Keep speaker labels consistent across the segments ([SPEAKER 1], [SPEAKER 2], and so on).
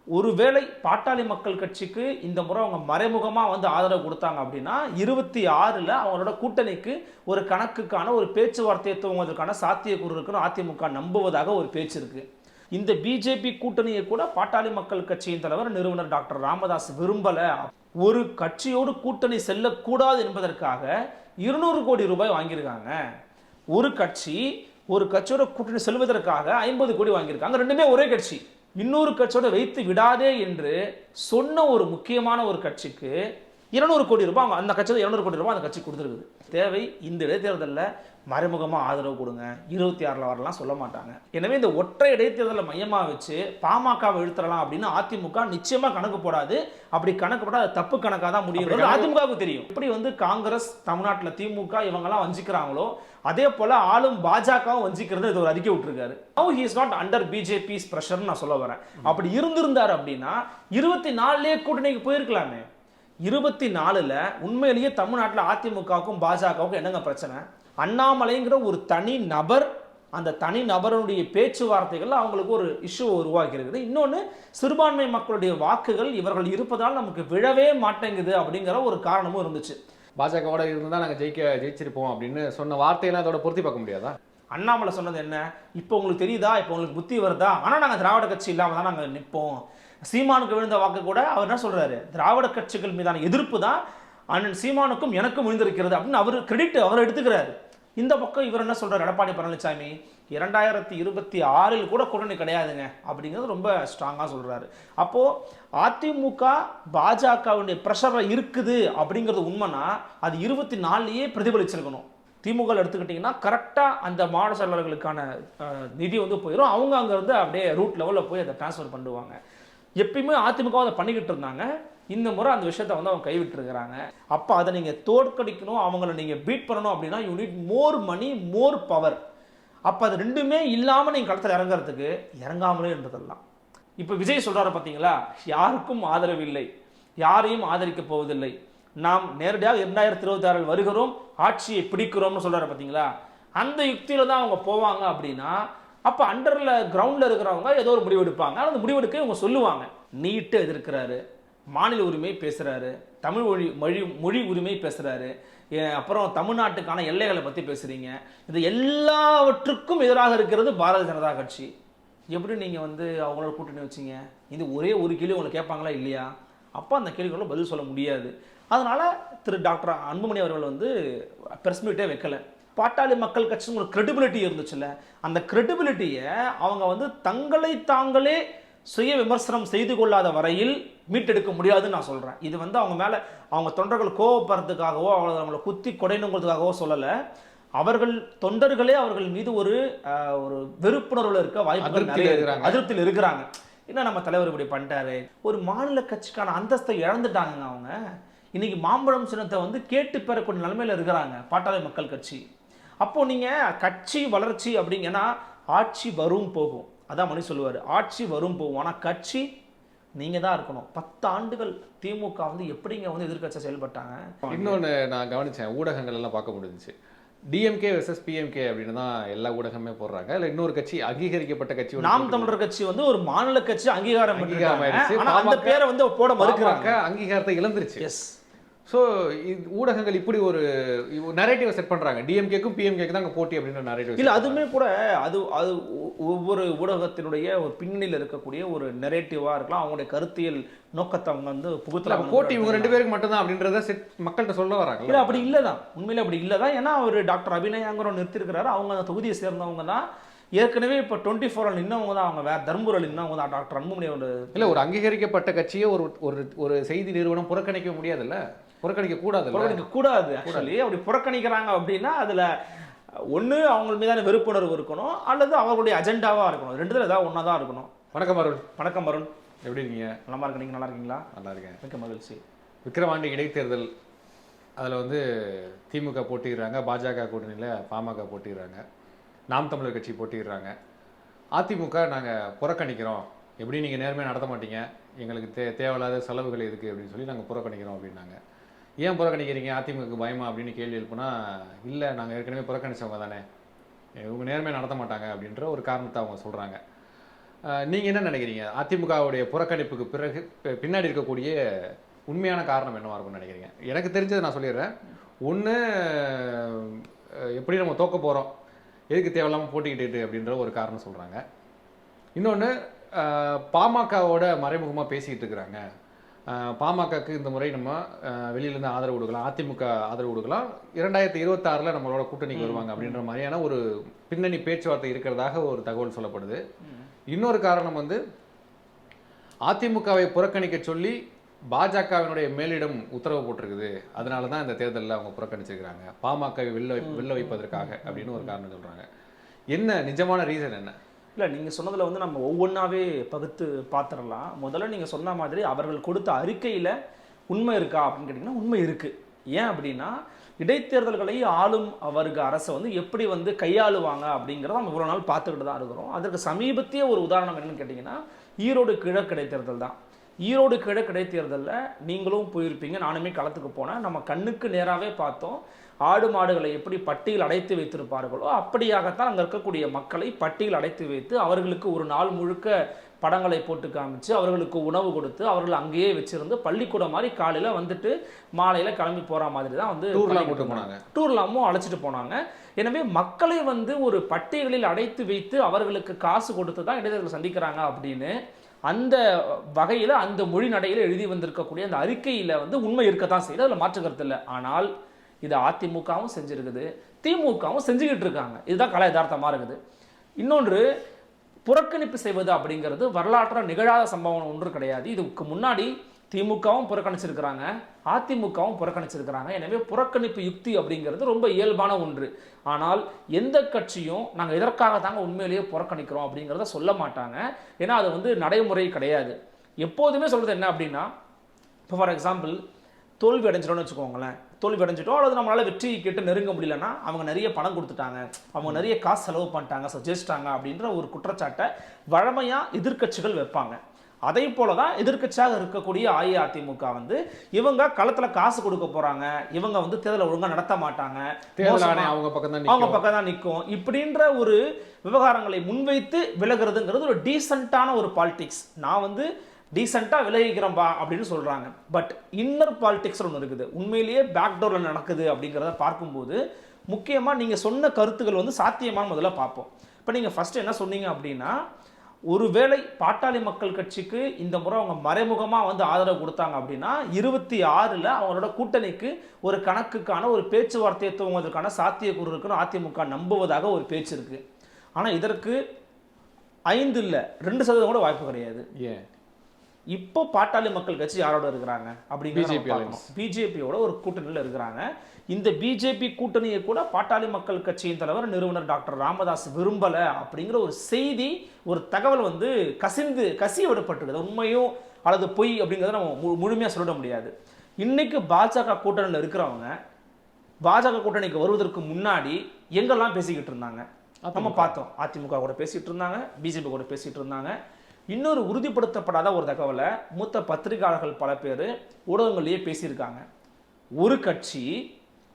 [SPEAKER 1] ஒருவேளை பாட்டாளி மக்கள் கட்சிக்கு இந்த முறை அவங்க மறைமுகமாக வந்து ஆதரவு கொடுத்தாங்க அப்படின்னா 26ல் அவங்களோட கூட்டணிக்கு ஒரு கணக்குக்கான ஒரு பேச்சுவார்த்தையை துவங்குவதற்கான சாத்தியக்கூறு இருக்குன்னு அதிமுக நம்புவதாக ஒரு பேச்சு இருக்கு. இந்த பிஜேபி கூட்டணியை கூட பாட்டாளி மக்கள் கட்சியின் தலைவர் நிறுவனர் டாக்டர் ராமதாஸ் விரும்பல. ஒரு கட்சியோடு கூட்டணி செல்லக்கூடாது என்பதற்காக 200 கோடி ரூபாய் வாங்கியிருக்காங்க. ஒரு கட்சியோட கூட்டணி செல்வதற்காக 50 கோடி வாங்கியிருக்காங்க. ரெண்டுமே ஒரே கட்சி. இன்னொரு கட்சியோட வைத்து விடாதே என்று சொன்ன ஒரு முக்கியமான ஒரு கட்சிக்கு 200 கோடி ரூபாய் அந்த கட்சியோட 200 கோடி ரூபாய் அந்த கட்சி கொடுத்துருக்குது. தேவை இந்த இடைத்தேர்தலில் மறைமுகமாக ஆதரவு கொடுங்க, 26ல் வரலாம் சொல்ல மாட்டாங்க. எனவே இந்த ஒற்றை இடைத்தேர்தலில் மையமாக வச்சு பாமகவை இழுத்துறலாம் அப்படின்னு அதிமுக நிச்சயமாக கணக்கு போடாது. அப்படி கணக்கு போட்டால் அது தப்பு கணக்காக தான் முடியும். அதிமுகவுக்கு தெரியும் எப்படி வந்து காங்கிரஸ் தமிழ்நாட்டில் திமுக இவங்கெல்லாம் வஞ்சிக்கிறாங்களோ அதே போல ஆளும் பாஜகவும் வஞ்சிக்கிறது இது ஒரு அறிக்கை விட்டுருக்காரு. Now he is not under BJP's pressure நான் சொல்ல வரேன். அப்படி இருந்திருந்தார் அப்படின்னா 24லேயே கூட்டணிக்கு போயிருக்கலாமே. 24ல் உண்மையிலேயே தமிழ்நாட்டில் அதிமுகவுக்கும் பாஜகவுக்கும் என்னங்க பிரச்சனை? அண்ணாமலைங்கிற ஒரு தனி நபர், அந்த தனி நபருடைய பேச்சுவார்த்தைகள் அவங்களுக்கு ஒரு இஷ்யூ உருவாக்கி இருக்குது. இன்னொன்று, சிறுபான்மை மக்களுடைய வாக்குகள் இவர்கள் இருப்பதால் நமக்கு விழவே மாட்டேங்குது அப்படிங்கிற ஒரு காரணமும் இருந்துச்சு.
[SPEAKER 2] பாஜகவோட இருந்தால் நாங்கள் ஜெயிச்சிருப்போம் அப்படின்னு சொன்ன வார்த்தையெல்லாம் அதோட பொருத்தி பார்க்க முடியாதா?
[SPEAKER 1] அண்ணாமலை சொன்னது என்ன? இப்போ உங்களுக்கு தெரியுதா, இப்போ உங்களுக்கு புத்தி வருதா? ஆனால் நாங்கள் திராவிட கட்சி இல்லாமல் தான் நாங்கள் நிற்போம். சீமானுக்கு விழுந்த வாக்கு கூட அவர் என்ன சொல்றாரு, திராவிட கட்சிகள் மீதான எதிர்ப்பு தான் அண்ணன் சீமானுக்கும் எனக்கும் விழுந்திருக்கிறது அப்படின்னு அவர் கிரெடிட் அவர் எடுத்துக்கிறாரு. இந்த பக்கம் இவர் என்ன சொல்றாரு, எடப்பாடி பழனிசாமி 2026ல் கூட கூட்டணி கிடையாதுங்க அப்படிங்கிறது ரொம்ப ஸ்ட்ராங்காக சொல்றாரு. அப்போ அதிமுக பாஜகவுடைய பிரஷர் இருக்குது அப்படிங்கிறது உண்மைனா அது 24லேயே பிரதிபலிச்சிருக்கணும். திமுக எடுத்துக்கிட்டிங்கன்னா கரெக்டாக அந்த மாவட்ட செயலாளர்களுக்கான நிதி வந்து போயிடும். அவங்க அங்கேருந்து அப்படியே ரூட் லெவலில் போய் அதை டிரான்ஸ்ஃபர் பண்ணுவாங்க. எப்பயுமே அதிமுக அதை பண்ணிக்கிட்டு இருந்தாங்க. இந்த முறை அந்த விஷயத்தை வந்து அவங்க கைவிட்டுருக்கிறாங்க. அப்போ அதை நீங்கள் தோற்கடிக்கணும், அவங்கள நீங்கள் பீட் பண்ணணும் அப்படின்னா you need more money, more power. அப்போ அது ரெண்டுமே இல்லாமல் நீங்கள் களத்தில் இறங்குறதுக்கு இறங்காமலே இருந்ததெல்லாம். இப்போ விஜய் சொல்கிறாரு பார்த்தீங்களா, யாருக்கும் ஆதரவு இல்லை, யாரையும் ஆதரிக்க போவதில்லை, நாம் நேரடியாக 2026 வருகிறோம், ஆட்சியை பிடிக்கிறோம்னு சொல்கிறாரு பார்த்தீங்களா. அந்த யுக்தியில் தான் அவங்க போவாங்க அப்படின்னா அப்போ அண்டரில் கிரவுண்டில் இருக்கிறவங்க ஏதோ ஒரு முடிவெடுப்பாங்க. அந்த முடிவெடுக்க இவங்க சொல்லுவாங்க. நீட்டு எதிர்க்கிறாரு, மாநில உரிமை பேசுகிறாரு, தமிழ் மொழி உரிமை பேசுகிறாரு, அப்புறம் தமிழ்நாட்டுக்கான எல்லைகளை பற்றி பேசுகிறீங்க. இது எல்லாவற்றுக்கும் எதிராக இருக்கிறது பாரதிய ஜனதா கட்சி. எப்படி நீங்கள் வந்து அவங்களோட கூட்டணி வச்சிங்க? இது ஒரே ஒரு கேள்வி உங்களை கேட்பாங்களா இல்லையா? அப்போ அந்த கேள்விகளும் பதில் சொல்ல முடியாது. அதனால் திரு டாக்டர் அன்புமணி அவர்கள் வந்து ப்ரெஸ் மீட்டே வைக்கலை. பாட்டாளி மக்கள் கட்சின்னு ஒரு கிரெடிபிலிட்டி இருந்துச்சுல்ல, அந்த கிரெடிபிலிட்டியை அவங்க வந்து தங்களை தாங்களே சுய விமர்சனம் செய்து கொள்ளாத வரையில் மீட்டெடுக்க முடியாதுன்னு நான் சொல்கிறேன். இது வந்து அவங்க மேலே அவங்க தொண்டர்கள் கோவப்படுறதுக்காகவோ அவங்களை குத்தி கொடைணுங்கிறதுக்காகவோ சொல்லலை. அவர்கள் தொண்டர்களே அவர்கள் மீது ஒரு வெறுப்புணர்வில் இருக்க வாய்ப்புகள் நிறைய அதிருப்தியில் இருக்கிறாங்க. என்ன நம்ம தலைவர் இப்படி பண்ணிட்டாரு, ஒரு மாநில கட்சிக்கான அந்தஸ்தை இழந்துட்டாங்க. அவங்க இன்னைக்கு மாம்பழம் சின்னத்தை வந்து கேட்டு பெறக்கூடிய நிலைமையில் இருக்கிறாங்க பாட்டாளி மக்கள் கட்சி. அப்போ நீங்கள் கட்சி வளர்ச்சி அப்படிங்கன்னா ஆட்சி வரும் போகும், அதான் மணி சொல்லுவார், ஆட்சி வரும் போகும், ஆனால் கட்சி நீங்கள் தான் இருக்கணும். 10 ஆண்டுகள் திமுக வந்து எப்படிங்க வந்து எதிர்கட்சியாக செயல்பட்டாங்க.
[SPEAKER 2] இன்னொன்று நான் கவனித்தேன், ஊடகங்கள் எல்லாம் பார்க்க முடிஞ்சிச்சு, டிஎம்கே வெர்சஸ் பிஎம்கே அப்படின்னு தான் எல்லா ஊடகமே போடுறாங்க. இல்லை இன்னொரு கட்சி அங்கீகரிக்கப்பட்ட கட்சி நாம் தமிழர் கட்சி வந்து ஒரு மாநில கட்சி அங்கீகாரம் அந்த பேரை வந்து போட மறுக்கிறாங்க, அங்கீகாரத்தை இழந்துருச்சு. எஸ். ஸோ ஊடகங்கள் இப்படி ஒரு நரேட்டிவை செட் பண்ணுறாங்க, டிஎம்கேக்கும் பிஎம்கேக்கு தான் போட்டி அப்படின்ற நரேட்டிவ். இல்லை, அதுவுமே கூட அது ஒவ்வொரு ஊடகத்தினுடைய ஒரு பின்னணியில் இருக்கக்கூடிய ஒரு நரேட்டிவாக இருக்கலாம். அவங்களுடைய கருத்தியல் நோக்கத்தை அவங்க வந்து புகுத்தலாம். போட்டி இவங்க 2 பேருக்கு மட்டும்தான் அப்படின்றத மக்கள்கிட்ட சொல்ல வராங்க. இல்லை, அப்படி இல்லை தான், உண்மையிலே அப்படி இல்லை தான். ஏன்னா அவர் டாக்டர் அபிநயாங்கிறவங்க நிறுத்திருக்கிறாரு. அவங்க அந்த தொகுதியை சேர்ந்தவங்க தான். ஏற்கனவே இப்போ 24 நின்னவங்க தான், அவங்க வேற தர்மபுரியில் நின்னவங்க தான் டாக்டர் அன்புமணி. இல்லை, ஒரு அங்கீகரிக்கப்பட்ட கட்சியை ஒரு செய்தி நிறுவனம் புறக்கணிக்க முடியாதுல்ல, புறக்கணிக்க கூடாது. ஆக்சுவலி அப்படி புறக்கணிக்கிறாங்க அப்படின்னா அதில் ஒன்று அவங்க மீதான வெறுப்புணர்வு இருக்கணும், அல்லது அவர்களுடைய அஜெண்டாவாக இருக்கணும். 2ல் ஏதாவது ஒன்றா தான் இருக்கணும். வணக்கம் அருண். வணக்கம் அருண், எப்படி இருக்கீங்க? நல்லா இருக்கு. நீங்கள் நல்லா இருக்கீங்களா? நல்லா இருக்கேன், மிக்க மகிழ்ச்சி. விக்கிரவாண்டி இடைத்தேர்தல், அதில் வந்து திமுக போட்டிடுறாங்க, பாஜக கூட்டணியில் பாமக போட்டிடுறாங்க, நாம் தமிழர் கட்சி போட்டிடுறாங்க. அதிமுக நாங்கள் புறக்கணிக்கிறோம், எப்படி நீங்கள் நேர்மையாக நடத்த மாட்டீங்க, எங்களுக்கு தேவையில்லாத செலவுகள் எதுக்கு அப்படின்னு சொல்லி நாங்கள் புறக்கணிக்கிறோம் அப்படின்னாங்க. ஏன் புறக்கணிக்கிறீங்க, அதிமுக பயமா அப்படின்னு கேள்வி எழுப்புனா, இல்லை நாங்கள் ஏற்கனவே புறக்கணித்தவங்க தானே, இவங்க நேர்மையாக நடத்த மாட்டாங்க அப்படின்ற ஒரு காரணத்தை அவங்க சொல்கிறாங்க. நீங்க என்ன நினைக்கிறீங்க? அதிமுகவுடைய புறக்கணிப்புக்கு பிறகு பின்னாடி இருக்கக்கூடிய உண்மையான காரணம் என்னவா இருக்கும்னு நினைக்கிறீங்க? எனக்கு தெரிஞ்சதை நான் சொல்லிடுறேன். ஒன்று, எப்படி நம்ம தோக்க போகிறோம், எதுக்கு தேவையில்லாமல் போட்டிக்கிட்டு அப்படின்ற ஒரு காரணம் சொல்கிறாங்க. இன்னொன்று, பாமகவோட மறைமுகமாக பேசிக்கிட்டு இருக்கிறாங்க. பாமகக்கு இந்த முறை நம்ம வெளியிலேருந்து ஆதரவு கொடுக்கலாம், அதிமுக ஆதரவு கொடுக்கலாம், 2026 நம்மளோட கூட்டணிக்கு வருவாங்க அப்படின்ற மாதிரியான ஒரு பின்னணி பேச்சுவார்த்தை இருக்கிறதாக ஒரு தகவல் சொல்லப்படுது. இன்னொரு காரணம் வந்து அதிமுகவை புறக்கணிக்க சொல்லி பாஜகவினுடைய மேலிடம் உத்தரவு போட்டிருக்குது, அதனால தான் இந்த தேர்தலில் அவங்க புறக்கணிச்சிருக்கிறாங்க, பாமகவை வெளில வைப்பதற்காக அப்படின்னு ஒரு காரணம் சொல்கிறாங்க. என்ன நிஜமான ரீசன் என்ன?
[SPEAKER 1] இல்லை, நீங்கள் சொன்னதில் வந்து நம்ம ஒவ்வொன்றாவே பகுத்து பார்த்துடலாம். முதல்ல நீங்கள் சொன்ன மாதிரி அவர்கள் கொடுத்த அறிக்கையில் உண்மை இருக்கா அப்படின்னு கேட்டிங்கன்னா உண்மை இருக்குது. ஏன் அப்படின்னா இடைத்தேர்தல்களை ஆளும் வர்க்க அரசை வந்து எப்படி வந்து கையாளுவாங்க அப்படிங்கிறத நம்ம இவ்வளோ நாள் பார்த்துக்கிட்டு தான் இருக்கிறோம். அதற்கு சமீபத்திய ஒரு உதாரணம் என்னன்னு கேட்டிங்கன்னா ஈரோடு கிழக்கு இடைத்தேர்தல் தான். ஈரோடு கிழக்கு இடைத்தேர்தலில் நீங்களும் போயிருப்பீங்க, நானுமே களத்துக்கு போனேன். நம்ம கண்ணுக்கு நேராகவே பார்த்தோம். ஆடு மாடுகளை எப்படி பட்டியல் அடைத்து வைத்திருப்பார்களோ அப்படியாகத்தான் அங்கே இருக்கக்கூடிய மக்களை பட்டியல் அடைத்து வைத்து அவர்களுக்கு ஒரு நாள் முழுக்க படங்களை போட்டு காமிச்சு அவர்களுக்கு உணவு கொடுத்து அவர்கள் அங்கேயே வச்சிருந்து பள்ளிக்கூடம் மாதிரி காலையில் வந்துட்டு மாலையில் கிளம்பி போகிற மாதிரி தான் வந்து டூர்லாமும் அழைச்சிட்டு போனாங்க. எனவே மக்களை வந்து ஒரு பட்டியலில் அடைத்து வைத்து அவர்களுக்கு காசு கொடுத்து தான் இடைத்தேர்தல் சந்திக்கிறாங்க அப்படின்னு அந்த வகையில் அந்த மொழி நடையில் எழுதி வந்திருக்கக்கூடிய அந்த அறிக்கையில் வந்து உண்மை இருக்கத்தான் செய்யுது, அதில் மாற்று கருத்து இல்லை. ஆனால் இது அதிமுகவும் செஞ்சிருக்குது, திமுகவும் செஞ்சுக்கிட்டு இருக்காங்க. இதுதான் கலை யதார்த்தமாக இருக்குது. இன்னொன்று, புறக்கணிப்பு செய்வது அப்படிங்கிறது வரலாற்றில் நிகழாத சம்பவம் ஒன்று கிடையாது. இதுக்கு முன்னாடி திமுகவும் புறக்கணிச்சிருக்கிறாங்க, அதிமுகவும் புறக்கணிச்சிருக்கிறாங்க. எனவே புறக்கணிப்பு யுக்தி அப்படிங்கிறது ரொம்ப இயல்பான ஒன்று. ஆனால் எந்த கட்சியும் நாங்கள் இதற்காக தாங்க உண்மையிலேயே புறக்கணிக்கிறோம் அப்படிங்கிறத சொல்ல மாட்டாங்க. ஏன்னா அது வந்து நடைமுறை கிடையாது. எப்போதுமே சொல்கிறது என்ன அப்படின்னா, இப்போ ஃபார் எக்ஸாம்பிள் தோல்வி அடைஞ்சிட்டோம்னு வச்சுக்கோங்களேன், தோல்வி அடைஞ்சிட்டோம் அல்லது நம்மளால் வெற்றி கேட்டு நெருங்க முடியலன்னா அவங்க நிறைய பணம் கொடுத்துட்டாங்க, அவங்க நிறைய காசு செலவு பண்ணிட்டாங்க, ஜெயிச்சிட்டாங்க அப்படின்ற ஒரு குற்றச்சாட்டை வழமையாக எதிர்க்கட்சிகள் வைப்பாங்க. அதே போல தான் எதிர்க்கட்சியாக இருக்கக்கூடிய அஇஅதிமுக வந்து இவங்க களத்தில் காசு கொடுக்க போகிறாங்க, இவங்க வந்து தேர்தலை ஒழுங்காக நடத்த மாட்டாங்க, அவங்க பக்கம் தான் நிற்கும் இப்படின்ற ஒரு விவகாரங்களை முன்வைத்து விலகிறதுங்கிறது ஒரு டீசெண்டான ஒரு பாலிடிக்ஸ். நான் வந்து டீசெண்டாக விலகிக்கிறோம்பா அப்படின்னு சொல்கிறாங்க. பட் இன்னர் பாலிடிக்ஸ் ஒன்று இருக்குது, உண்மையிலேயே பேக்டோரில் நடக்குது அப்படிங்கிறத பார்க்கும்போது முக்கியமாக நீங்கள் சொன்ன கருத்துக்கள் வந்து சாத்தியமான முதல்ல பார்ப்போம். இப்போ நீங்கள் ஃபஸ்ட்டு என்ன சொன்னீங்க அப்படின்னா, ஒருவேளை பாட்டாளி மக்கள் கட்சிக்கு இந்த முறை அவங்க மறைமுகமாக வந்து ஆதரவு கொடுத்தாங்க அப்படின்னா 26 அவங்களோட கூட்டணிக்கு ஒரு கணக்குக்கான ஒரு பேச்சுவார்த்தையை துவங்குவதற்கான சாத்தியக்கூறு இருக்குன்னு அதிமுக நம்புவதாக ஒரு பேச்சு இருக்குது. ஆனால் இதற்கு 5 இல்லை 2% கூட வாய்ப்பு கிடையாது. ஏன் இப்போ பாட்டாளி மக்கள் கட்சி யாரோட இருக்கிறாங்க அப்படிங்கிறது பிஜேபியோட ஒரு கூட்டணியில் இருக்கிறாங்க. இந்த பிஜேபி கூட்டணியை கூட பாட்டாளி மக்கள் கட்சியின் தலைவர் நிறுவனர் டாக்டர் ராமதாஸ் விரும்பலை அப்படிங்கிற ஒரு செய்தி, ஒரு தகவல் வந்து கசிய விடப்பட்டிருக்குது. உண்மையும் அல்லது பொய் அப்படிங்கிறத நம்ம முழுமையாக சொல்லிட முடியாது. இன்னைக்கு பாஜக கூட்டணியில் இருக்கிறவங்க பாஜக கூட்டணிக்கு வருவதற்கு முன்னாடி எங்கெல்லாம் பேசிக்கிட்டு இருந்தாங்க நம்ம பார்த்தோம். அதிமுக கூட பேசிகிட்டு இருந்தாங்க, பிஜேபி கூட பேசிகிட்டு இருந்தாங்க. இன்னொரு உறுதிப்படுத்தப்படாத ஒரு தகவலை மூத்த பத்திரிகையாளர்கள் பல பேர் ஊடகங்களையே பேசியிருக்காங்க.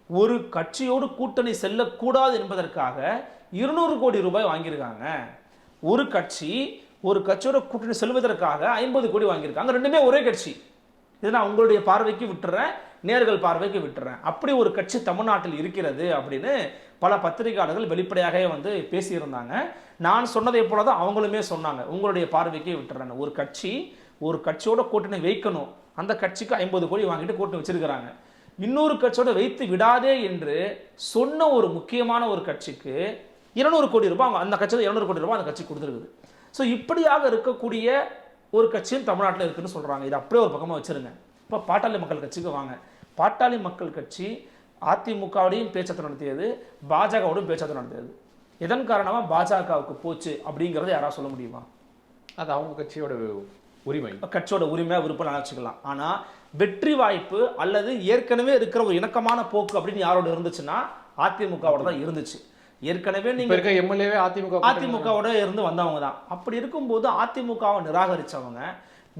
[SPEAKER 1] ஒரு கட்சியோடு கூட்டணி செல்லக்கூடாது என்பதற்காக 200 கோடி ரூபாய் வாங்கியிருக்காங்க. ஒரு கட்சியோட கூட்டணி செல்வதற்காக 50 கோடி வாங்கியிருக்காங்க. ரெண்டுமே ஒரே கட்சி. இதை நான் உங்களுடைய பார்வைக்கு விட்டுறேன், நேர்கள் பார்வைக்கு விட்டுறேன். அப்படி ஒரு கட்சி தமிழ்நாட்டில் இருக்கிறது அப்படின்னு பல பத்திரிகையாளர்கள் வெளிப்படையாகவே வந்து பேசியிருந்தாங்க. நான் சொன்னதை போல தான் அவங்களுமே சொன்னாங்க, உங்களுடைய பார்வைக்கே விட்டுறேன். ஒரு கட்சியோட கூட்டணி வைக்கணும், அந்த கட்சிக்கு 50 கோடி வாங்கிட்டு கூட்டணி வச்சிருக்கிறாங்க. இன்னொரு கட்சியோட வைத்து விடாதே என்று சொன்ன ஒரு முக்கியமான ஒரு கட்சிக்கு 200 கோடி ரூபாய் அந்த கட்சியோட 200 கோடி ரூபாய் அந்த கட்சி கொடுத்துருக்குது. ஸோ இப்படியாக இருக்கக்கூடிய ஒரு கட்சியும் தமிழ்நாட்டில் இருக்குன்னு சொல்கிறாங்க. இது அப்படியே ஒரு பக்கமாக வச்சுருங்க. இப்போ பாட்டாளி மக்கள் கட்சிக்கு வாங்க. பாட்டாளி மக்கள் கட்சி அதிமுகவோடையும் பேச்சுவார்த்தை நடத்தியது, பாஜகவோடும் பேச்சுவார்த்தை நடத்தியது. இதன் காரணமாக பாஜகவுக்கு போச்சு அப்படிங்கிறத யாராவது சொல்ல முடியுமா?
[SPEAKER 2] அது அவங்க கட்சியோட உரிமை,
[SPEAKER 1] கட்சியோட உரிமை, விருப்பம் நினைச்சுக்கலாம். ஆனால் வெற்றி வாய்ப்பு அல்லது ஏற்கனவே இருக்கிற ஒரு இணக்கமான போக்கு அப்படின்னு யாரோட இருந்துச்சுன்னா அதிமுகவோட தான் இருந்துச்சு. ஏற்கனவே நீங்க
[SPEAKER 2] எம்எல்ஏவே
[SPEAKER 1] அதிமுகவோட இருந்து வந்தவங்க தான். அப்படி இருக்கும்போது அதிமுகவை நிராகரிச்சவங்க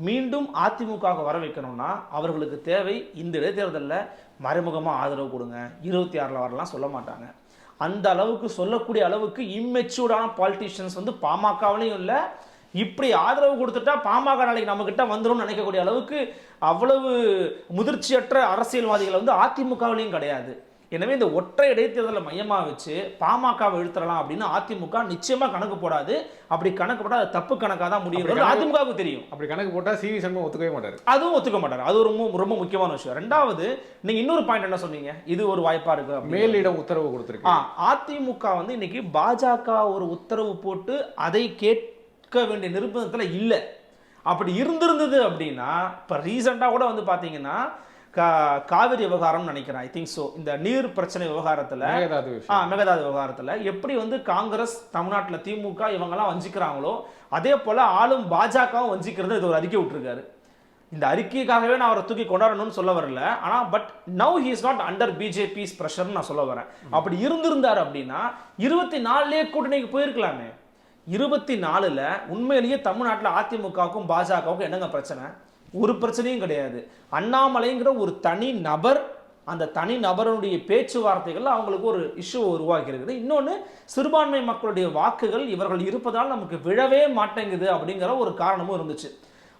[SPEAKER 1] மீண்டும் அதிமுக வர வைக்கணும்னா அவர்களுக்கு தேவை இந்த இடைத்தேர்தலில் மறைமுகமாக ஆதரவு கொடுங்க, 26 வரலாம் சொல்ல மாட்டாங்க. அந்த அளவுக்கு சொல்லக்கூடிய அளவுக்கு இம்மெச்சூர்டான பாலிட்டிஷியன்ஸ் வந்து பாமகவிலையும் இல்லை, இப்படி ஆதரவு கொடுத்துட்டா பாமக நாளைக்கு நம்ம கிட்ட வந்துடும் நினைக்கக்கூடிய அளவுக்கு அவ்வளவு முதிர்ச்சியற்ற அரசியல்வாதிகள் வந்து அதிமுகவிலையும் கிடையாது. எனவே இந்த ஒற்றை இடைத்தேர்தலை மையமாக வச்சு பாமகவை இழுத்துறலாம் அப்படின்னு அதிமுக நிச்சயமா கணக்கு போடாது. அப்படி கணக்கு போட்டால் அது தப்பு கணக்காக தான் முடியும், அதிமுகவுக்கு தெரியும்.
[SPEAKER 2] அப்படி கணக்கு போட்டால் சிவி சண்முகம் ஒத்துக்கவே மாட்டார்,
[SPEAKER 1] அதுவும் ஒத்துக்க மாட்டார். அது ரொம்ப ரொம்ப முக்கியமான விஷயம். ரெண்டாவது, நீங்க இன்னொரு பாயிண்ட் என்ன சொன்னீங்க, இது ஒரு வாய்ப்பா இருக்கு,
[SPEAKER 2] மேலிடம் உத்தரவு கொடுத்துருக்கு.
[SPEAKER 1] அதிமுக வந்து இன்னைக்கு பாஜக ஒரு உத்தரவு போட்டு அதை கேட்க வேண்டிய நிர்பந்தத்துல இல்லை. அப்படி இருந்திருந்தது அப்படின்னா இப்போ ரீசெண்டாக கூட வந்து பார்த்தீங்கன்னா காவிரி விவகாரம் நினைக்கிறேன், ஐ திங்க் ஸோ, இந்த நீர் பிரச்சனை விவகாரத்தில் மேகதாது விவகாரத்தில் எப்படி வந்து காங்கிரஸ் தமிழ்நாட்டில் திமுக இவங்கெல்லாம் வஞ்சிக்கிறாங்களோ அதே போல் ஆளும் பாஜகவும் வஞ்சிக்கிறது இது ஒரு அறிக்கை விட்டுருக்காரு. இந்த அறிக்கைக்காகவே நான் அவரை தூக்கி கொண்டாடணும்னு சொல்ல வரல, ஆனால் but now he is not under BJP's ப்ரெஷர்னு நான் சொல்ல வரேன். அப்படி இருந்திருந்தார் அப்படின்னா 24 கூட்டணிக்கு போயிருக்கலாமே. 24 உண்மையிலேயே தமிழ்நாட்டில் அதிமுகவுக்கும் பாஜகவுக்கும் என்னங்க பிரச்சனை? ஒரு பிரச்சனையும் கிடையாது. அண்ணாமலைங்கிற ஒரு தனி நபர், அந்த தனி நபருடைய பேச்சுவார்த்தைகள் அவங்களுக்கு ஒரு இஷ்யூ உருவாக்கி இருக்குது. இன்னொன்று, சிறுபான்மை மக்களுடைய வாக்குகள் இவர்கள் இருப்பதால் நமக்கு விழவே மாட்டேங்குது அப்படிங்கிற ஒரு காரணமும் இருந்துச்சு.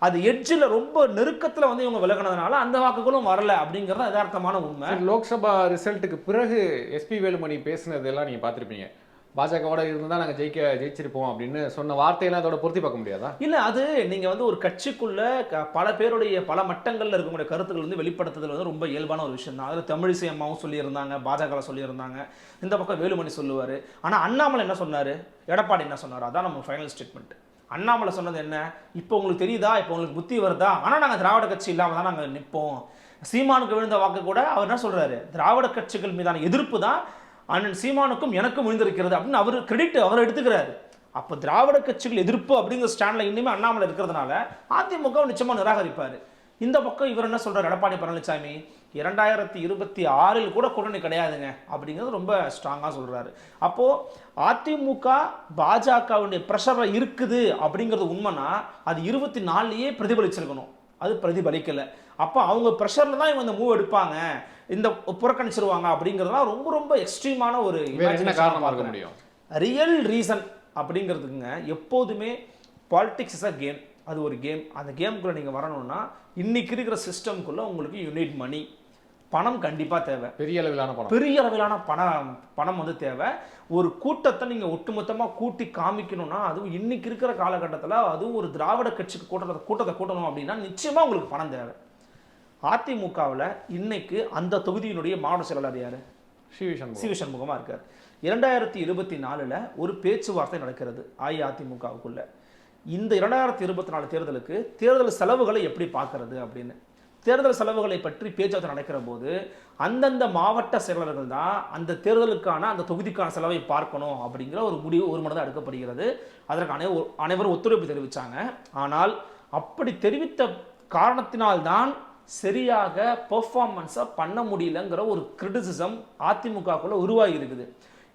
[SPEAKER 1] அது எட்ஜில் ரொம்ப நெருக்கத்தில் வந்து இவங்க விலகினதுனால அந்த வாக்குகளும் வரல அப்படிங்கிறது யதார்த்தமான உண்மை.
[SPEAKER 2] லோக்சபா ரிசல்ட்டுக்கு பிறகு எஸ்பி வேலுமணி பேசுனதெல்லாம் நீங்கள் பார்த்துருப்பீங்க. பாஜகவோட இருந்தால் நாங்கள் ஜெயிச்சிருப்போம் அப்படின்னு சொன்ன வார்த்தையெல்லாம் அதோட பொருத்தி பார்க்க முடியாதா?
[SPEAKER 1] இல்லை, அது நீங்கள் வந்து ஒரு கட்சிக்குள்ள பல பேருடைய பல மட்டங்களில் இருக்கக்கூடிய கருத்துக்கள் வந்து வெளிப்படுத்துதல் வந்து ரொம்ப இயல்பான ஒரு விஷயம் தான். அதில் தமிழிசை அம்மாவும் சொல்லியிருந்தாங்க, பாஜக சொல்லியிருந்தாங்க, இந்த பக்கம் வேலுமணி சொல்லுவார். ஆனால் அண்ணாமலை என்ன சொன்னார், எடப்பாடி என்ன சொன்னார், அதான் நம்ம ஃபைனல் ஸ்டேட்மெண்ட். அண்ணாமலை சொன்னது என்ன, இப்போ உங்களுக்கு தெரியுதா, இப்போ உங்களுக்கு புத்தி வருதா, ஆனால் நாங்கள் திராவிட கட்சி இல்லாமல் தான் நாங்கள் நிற்போம். சீமானுக்கு விழுந்த வாக்கு கூட அவர் என்ன சொல்கிறாரு, திராவிட கட்சிகள் மீதான எதிர்ப்பு தான் அண்ணன் சீமானுக்கும் எனக்கும் விழுந்திருக்கிறது அப்படின்னு அவர் கிரெடிட் அவர் எடுத்துக்கிறாரு. அப்போ திராவிட கட்சிகள் எதிர்ப்பு அப்படிங்கிற ஸ்டாண்டில் இன்னுமே அண்ணாமலை இருக்கிறதுனால அதிமுக நிச்சயமாக நிராகரிப்பார். இந்த பக்கம் இவர் என்ன சொல்கிறார், எடப்பாடி பழனிசாமி 2026 கூட கூட்டணி கிடையாதுங்க அப்படிங்கிறது ரொம்ப ஸ்ட்ராங்காக சொல்கிறாரு. அப்போது அதிமுக பாஜகவுடைய ப்ரெஷரில் இருக்குது அப்படிங்கிறது உண்மைனா அது 24 பிரதிபலிச்சிருக்கணும், அது பிரதிபலிக்கலை. அப்போ அவங்க ப்ரெஷரில் தான் இவங்க இந்த மூவ் எடுப்பாங்க, இந்த புறக்கணிச்சிருவாங்க அப்படிங்கிறதுலாம் ரொம்ப ரொம்ப எக்ஸ்ட்ரீமான ஒரு
[SPEAKER 2] காரணமாக இருக்க முடியும்.
[SPEAKER 1] ரியல் ரீசன் அப்படிங்கிறதுக்குங்க எப்போதுமே பாலிடிக்ஸ் இஸ் அ கேம், அது ஒரு கேம். அந்த கேமுக்குள்ளே நீங்கள் வரணும்னா இன்னைக்கு இருக்கிற சிஸ்டம்குள்ளே உங்களுக்கு யூனிட் மணி, பணம் கண்டிப்பாக தேவை, பெரிய அளவிலான பணம் வந்து தேவை. ஒரு கூட்டத்தை நீங்கள் ஒட்டுமொத்தமாக கூட்டி காமிக்கணும்னா, அதுவும் இன்னைக்கு இருக்கிற காலகட்டத்தில், அதுவும் ஒரு திராவிட கட்சிக்கு கூட்டத்தை கூட்டணும் அப்படின்னா நிச்சயமாக உங்களுக்கு பணம் தேவை. அதிமுகவில் இன்னைக்கு அந்த தொகுதியினுடைய மாவட்ட செயலாளர் யார், சிவி சண்முகமாக இருக்கார். 2024 ஒரு பேச்சுவார்த்தை நடக்கிறது அஇஅதிமுகவுக்குள்ள. இந்த 2024 தேர்தலுக்கு தேர்தல் செலவுகளை எப்படி பார்க்கறது அப்படின்னு, தேர்தல் செலவுகளை பற்றி பேச்சுவார்த்தை நடக்கிற போது அந்தந்த மாவட்ட செயலாளர்கள் தான் அந்த தேர்தலுக்கான அந்த தொகுதிக்கான செலவை பார்க்கணும் அப்படிங்கிற ஒரு முடிவு ஒரு மனதாக எடுக்கப்படுகிறது. அதற்கு அனைவரும் ஒத்துழைப்பு தெரிவித்தாங்க. ஆனால் அப்படி தெரிவித்த காரணத்தினால்தான் சரியாக பெர்ஃபார்மன்ஸை பண்ண முடியலங்கிற ஒரு கிரிட்டிசிசம் அதிமுகக்குள்ள உருவாகி இருக்குது.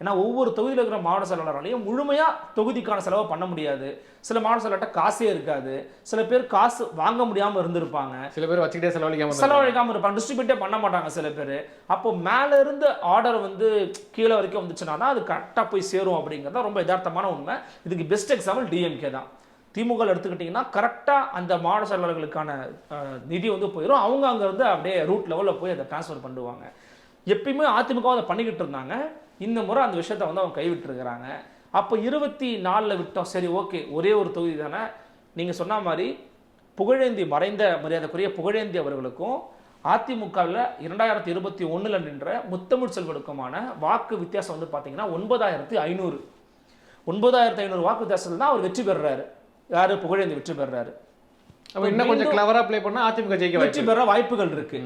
[SPEAKER 1] ஏன்னா ஒவ்வொரு தொகுதியில் இருக்கிற மாவட்ட செயலாளராலையும் முழுமையாக தொகுதிக்கான செலவை பண்ண முடியாது. சில மாவட்ட செயலாளர்கிட்ட காசே இருக்காது, சில பேர் காசு வாங்க முடியாமல் இருந்திருப்பாங்க,
[SPEAKER 2] சில பேர் வச்சுக்கிட்டே செலவழிக்காமல்
[SPEAKER 1] இருப்பாங்க, டிஸ்ட்ரிபியூட்டே பண்ண மாட்டாங்க சில பேர். அப்போ மேலே இருந்து ஆர்டர் வந்து கீழே வரைக்கும் வந்துச்சுன்னா தான் அது கரெக்டாக போய் சேரும் அப்படிங்கிறத ரொம்ப யதார்த்தமான உண்மை. இதுக்கு பெஸ்ட் எக்ஸாம்பிள் டிஎம்கே தான். திமுக எடுத்துக்கிட்டிங்கன்னா கரெக்டாக அந்த மாவட்ட செயலாளர்களுக்கான நிதி வந்து போயிடும், அவங்க அங்கேருந்து அப்படியே ரூட் லெவலில் போய் அதை டிரான்ஸ்ஃபர் பண்ணுவாங்க. எப்பயுமே அதிமுக அதை பண்ணிக்கிட்டு இருந்தாங்க. இந்த முறை அந்த விஷயத்தை வந்து அவங்க கைவிட்டுருக்கிறாங்க. அப்போ 24 விட்டோம், சரி ஓகே, ஒரே ஒரு தொகுதி தானே. நீங்கள் சொன்ன மாதிரி புகழேந்தி, மறைந்த மரியாதைக்குரிய புகழேந்தி அவர்களுக்கும் அதிமுகவில் 2021 நின்ற முத்தமிழ் செல்வனுக்குமான வாக்கு வித்தியாசம் வந்து பார்த்தீங்கன்னா 9500 வாக்கு வித்தியாசத்தில் தான் அவர் வெற்றி பெறுறாரு. யாரு, புகழேந்தி வெற்றி பெறுறாரு.
[SPEAKER 2] இன்னும் கொஞ்சம் கிளவரா ப்ளே பண்ணா அதிமுக ஜெயிக்க
[SPEAKER 1] வெற்றி பெற வாய்ப்புகள் இருக்கு.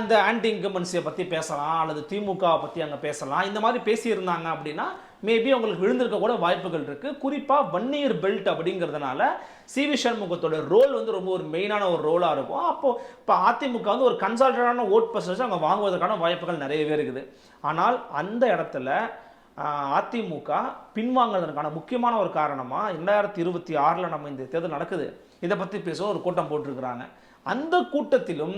[SPEAKER 1] இந்த ஆன்டி இன்கம்பன்சியை பத்தி பேசலாம், அல்லது திமுக பத்தி அங்க பேசலாம். இந்த மாதிரி பேசியிருந்தாங்க அப்படின்னா மேபி அவங்களுக்கு விழுந்திருக்க கூட வாய்ப்புகள் இருக்கு. குறிப்பா வன்னியர் பெல்ட் அப்படிங்கிறதுனால சிவி சண்முகத்தோட ரோல் வந்து ரொம்ப ஒரு மெயினான ஒரு ரோலா இருக்கும். அப்போ இப்போ அதிமுக வந்து ஒரு கன்சால்டடான ஓட் பர்சன்டேஜ் அவங்க வாங்குவதற்கான வாய்ப்புகள் நிறையவே இருக்குது. ஆனால் அந்த இடத்துல அதிமுக பின்வாங்கிறதுக்கான முக்கியமான ஒரு காரணமா 2026 நம்ம இந்த தேர்தல் நடக்குது, இதை பற்றி பேச ஒரு கூட்டம் போட்டிருக்கிறாங்க. அந்த கூட்டத்திலும்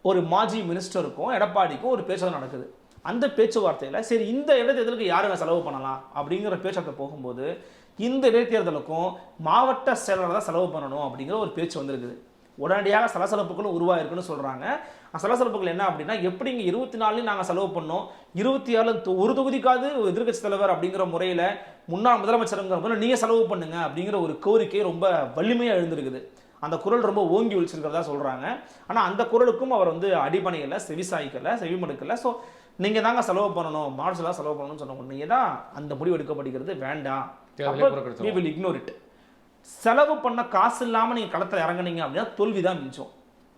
[SPEAKER 1] ஒரு மாஜி மினிஸ்டருக்கும் எடப்பாடிக்கும் ஒரு பேச்சுவார்த்தை நடக்குது. அந்த பேச்சுவார்த்தையில் சரி இந்த இடத்துக்கு யாருங்க செலவு பண்ணலாம் அப்படிங்கிற பேச்சுவார்த்தை போகும்போது இந்த இடைத்தேர்தலுக்கும் மாவட்ட செயலாளர் தான் செலவு பண்ணணும் அப்படிங்கிற ஒரு பேச்சு வந்திருக்குது. உடனடியாக சலசலப்புகளும் உருவாயிருக்குன்னு சொல்கிறாங்க. சலசலப்புகள் என்ன அப்படின்னா, எப்படிங்க 24 நாங்கள் செலவு பண்ணோம், 26 ஒரு தொகுதிக்காவது எதிர்க்கட்சி தலைவர் அப்படிங்கிற முறையில் முன்னாள் முதலமைச்சருங்கிற முறையில் நீங்கள் செலவு பண்ணுங்க அப்படிங்கிற ஒரு கோரிக்கை ரொம்ப வலிமையாக எழுந்திருக்குது. அந்த குரல் ரொம்ப ஓங்கி ஒழிச்சிருக்கிறதா சொல்கிறாங்க. ஆனால் அந்த குரலுக்கும் அவர் வந்து அடிபணியலை, செவிசாய்க்கலை, செவிமடுக்கலை. ஸோ நீங்கள் தாங்க செலவு பண்ணணும், மார்ச்சலாக செலவு பண்ணணும்னு சொன்ன உடனே தான் அந்த முடிவு எடுக்கப்படுகிறது. வேண்டாம், we will ignore it. செலவு பண்ண காசு இல்லாமல் நீங்கள் களத்தில் இறங்குனீங்க அப்படின்னா தோல்வி தான் மிஞ்சம்.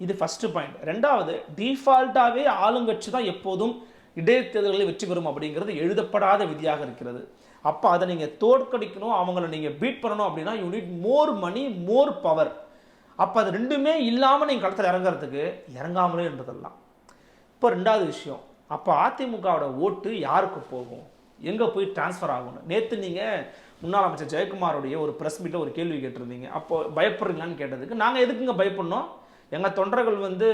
[SPEAKER 1] இது ஃபர்ஸ்ட் பாயிண்ட். ரெண்டாவது, டிஃபால்ட்டாகவே ஆளுங்கட்சி தான் எப்போதும் இடைத்தேர்தல்களில் வெற்றி பெறும் அப்படிங்கிறது எழுதப்படாத விதியாக இருக்கிறது. அப்போ அதை நீங்கள் தோற்கடிக்கணும், அவங்கள நீங்கள் பீட் பண்ணணும் அப்படின்னா you need more money, more power. அப்போ அது ரெண்டுமே இல்லாமல் நீங்கள் களத்தில் இறங்குறதுக்கு இறங்காமலே இருந்ததெல்லாம். இப்போ ரெண்டாவது விஷயம், அப்போ அதிமுகவோட ஓட்டு யாருக்கு போகும், எங்கே போய் டிரான்ஸ்ஃபர் ஆகணும்? நேற்று நீங்கள் முன்னாள் அமைச்சர் ஜெயக்குமாரோடைய ஒரு ப்ரெஸ் மீட்டில் ஒரு கேள்வி கேட்டிருந்தீங்க. அப்போ பயப்படுறீங்களான்னு கேட்டதுக்கு, நாங்கள் எதுக்குங்க பயப்படணும், எங்கள் தொண்டர்கள் வந்து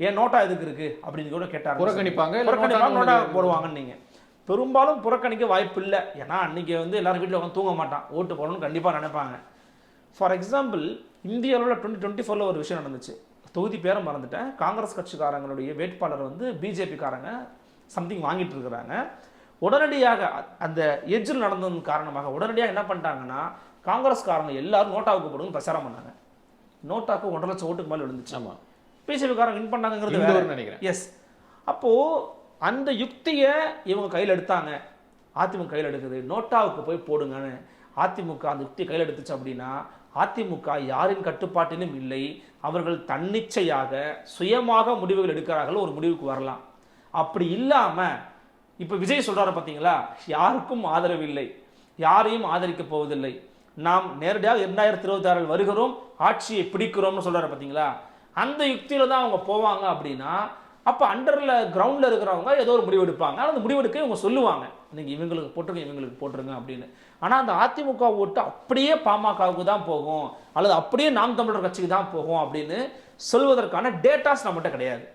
[SPEAKER 1] ஏன் நோட்டா எதுக்கு இருக்கு அப்படின்னு கூட கேட்டாங்க. புறக்கணிப்பாங்க, நோட்டா போடுவாங்கன்னு. நீங்கள் பெரும்பாலும் புறக்கணிக்க வாய்ப்பு இல்லை. ஏன்னா அன்றைக்கி வந்து எல்லாரும் வீட்டில் உட்காந்து தூங்க மாட்டான், ஓட்டு போடணும்னு கண்டிப்பாக நினைப்பாங்க. ஃபார் எக்ஸாம்பிள், இந்தியாவில் 2024 ஒரு விஷயம் நடந்துச்சு. தொகுதி பேரை மறந்துட்டேன். காங்கிரஸ் கட்சிக்காரங்களுடைய வேட்பாளர் வந்து பிஜேபிக்காரங்க சம்திங் வாங்கிட்டு இருக்கிறாங்க. உடனடியாக அந்த எஜ்ஜில் நடந்ததன் காரணமாக உடனடியாக என்ன பண்ணிட்டாங்கன்னா, காங்கிரஸ்காரங்க எல்லாரும் நோட்டாவுக்கு போடுங்க பிரச்சாரம் பண்ணாங்க. நோட்டாவுக்கு 1.5 லட்சம் ஓட்டுக்கு மேலே விழுந்துச்சு. ஆமாம், பிஜேபிக்காரங்க வின் பண்ணாங்கிறது நினைக்கிறேன். எஸ். அப்போது அந்த யுக்தியை இவங்க கையில் எடுத்தாங்க, அதிமுக கையில் எடுக்குது, நோட்டாவுக்கு போய் போடுங்கன்னு. அதிமுக அந்த யுக்தியை கையில் எடுத்துச்சு அப்படின்னா, அதிமுக யாரின் கட்டுப்பாட்டிலும் இல்லை, அவர்கள் தன்னிச்சையாக சுயமாக முடிவுகள் எடுக்கிறார்கள், ஒரு முடிவுக்கு வரலாம். அப்படி இல்லாமல் இப்போ விஜய் சொல்கிறாரு பார்த்தீங்களா, யாருக்கும் ஆதரவு இல்லை, யாரையும் ஆதரிக்க போவதில்லை, நாம் நேரடியாக 2026 வருகிறோம், ஆட்சியை பிடிக்கிறோம்னு சொல்கிறாரு பார்த்தீங்களா, அந்த யுக்தியில் தான் அவங்க போவாங்க. அப்படின்னா அப்போ அண்டரில் கிரவுண்டில் இருக்கிறவங்க ஏதோ ஒரு முடிவு எடுப்பாங்க. அந்த முடிவெடுக்க இவங்க சொல்லுவாங்க, நீங்கள் இவங்களுக்கு போட்டுருங்க, இவங்களுக்கு போட்டுருங்க அப்படின்னு. ஆனால் அந்த அதிமுக ஓட்டு அப்படியே பாமகவுக்கு தான் போகும், அல்லது அப்படியே நாம் தமிழர் கட்சிக்கு தான் போகும் அப்படின்னு சொல்வதற்கான டேட்டாஸ் நம்மகிட்ட கிடையாது.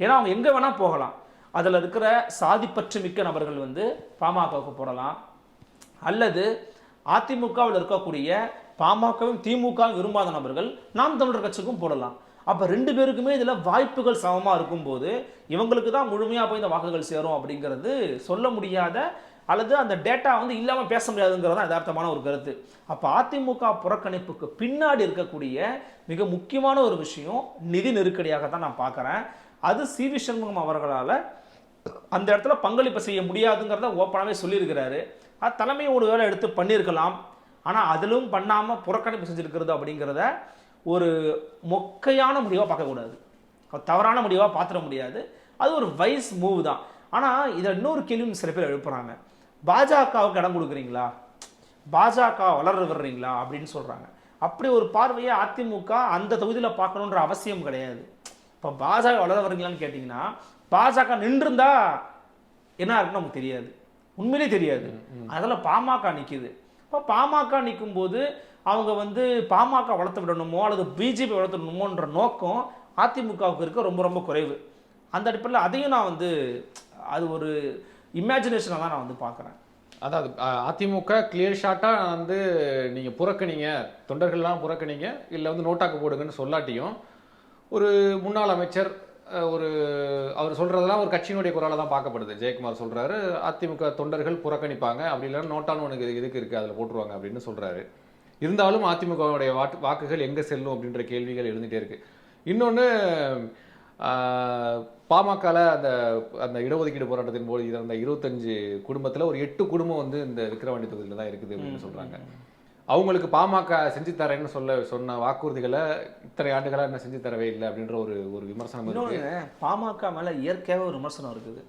[SPEAKER 1] ஏன்னா அவங்க எங்கே வேணால் போகலாம். அதில் இருக்கிற சாதிப்பற்று மிக்க நபர்கள் வந்து பாமகவுக்கு போடலாம், அல்லது அதிமுகவில் இருக்கக்கூடிய பாமகவும் திமுகவும் விரும்பாத நபர்கள் நாம் தமிழர் கட்சிக்கும் போடலாம். அப்போ ரெண்டு பேருக்குமே இதில் வாய்ப்புகள் சமமாக இருக்கும்போது இவங்களுக்கு தான் முழுமையாக போய் இந்த வாக்குகள் சேரும் அப்படிங்கிறது சொல்ல முடியாத, அல்லது அந்த டேட்டா வந்து இல்லாமல் பேச முடியாதுங்கிறது தான் யதார்த்தமான ஒரு கருத்து. அப்போ அதிமுக புறக்கணிப்புக்கு பின்னாடி இருக்கக்கூடிய மிக முக்கியமான ஒரு விஷயம் நிதி நெருக்கடியாக தான் நான் பார்க்குறேன். அது சி.வி. சண்முகம் அவர்களால் அந்த இடத்துல பங்களிப்பு செய்ய முடியாதுங்கிறத ஓப்பனாகவே சொல்லியிருக்கிறாரு. அது தலைமையை ஒரு வேலை எடுத்து பண்ணியிருக்கலாம், ஆனால் அதிலும் பண்ணாமல் புறக்கணிப்பு செஞ்சுருக்கிறது அப்படிங்கிறத ஒரு மொக்கையான முடிவாக பார்க்கக்கூடாது, தவறான முடிவாக பார்த்துட முடியாது. அது ஒரு வைஸ் மூவ் தான். ஆனால் இதை இன்னொரு கேள்வி சில பேர் எழுப்புறாங்க, பாஜகவுக்கு இடம் கொடுக்குறீங்களா, பாஜக வளர விடுறீங்களா அப்படின்னு சொல்கிறாங்க. அப்படி ஒரு பார்வையை அதிமுக அந்த தொகுதியில் பார்க்கணுன்ற அவசியம் கிடையாது. இப்போ பாஜக வளர வர்றீங்களான்னு கேட்டிங்கன்னா, பாஜக நின்றுருந்தா என்ன இருக்குன்னு நமக்கு தெரியாது, உண்மையிலே தெரியாது. அதில் பாமக நிற்கிது. இப்போ பாமக நிற்கும் போது அவங்க வந்து பாமக வளர்த்து விடணுமோ அல்லது பிஜேபி வளர்த்து விடணுமோன்ற நோக்கம் அதிமுகவுக்கு இருக்க ரொம்ப ரொம்ப குறைவு. அந்த அடிப்படையில் அதையும் நான் வந்து அது ஒரு இமேஜினேஷனாக தான் நான் வந்து பார்க்குறேன்.
[SPEAKER 2] அதாவது அதிமுக கிளியர் ஷாட்டாக வந்து நீங்கள் புறக்கணிங்க, தொண்டர்கள்லாம் புறக்கணிங்க, இல்லை வந்து நோட்டாக்கு போடுங்கன்னு சொல்லாட்டியும் ஒரு முன்னாள் அமைச்சர் அவர் சொல்கிறதெல்லாம் ஒரு கட்சியினுடைய குரலாக தான் பார்க்கப்படுது. ஜெயக்குமார் சொல்கிறாரு, அதிமுக தொண்டர்கள் புறக்கணிப்பாங்க, அப்படி இல்லைன்னா நோட்டான்னு உனக்கு இதுக்கு இருக்குது அதில் போட்டுருவாங்க அப்படின்னு சொல்கிறாரு. இருந்தாலும் அதிமுகவுடைய வாக்குகள் எங்கே செல்லும் அப்படின்ற கேள்விகள் எழுந்துகிட்டே இருக்குது. இன்னொன்று, பாமகவில் அந்த இடஒதுக்கீடு போராட்டத்தின் போது இருந்த 25 குடும்பத்தில் ஒரு 8 குடும்பம் வந்து இந்த விக்கிரவாண்டி தொகுதியில் தான் இருக்குது அப்படின்னு சொல்கிறாங்க. அவங்களுக்கு பாமக செஞ்சு தரேன்னு சொன்ன வாக்குறுதிகளை இத்தனை ஆண்டுகளாக என்ன செஞ்சு தரவே இல்லை அப்படின்ற ஒரு விமர்சனம் இருக்கு.
[SPEAKER 1] பாமக மேலே இயற்கையாகவே ஒரு விமர்சனம் இருக்குது.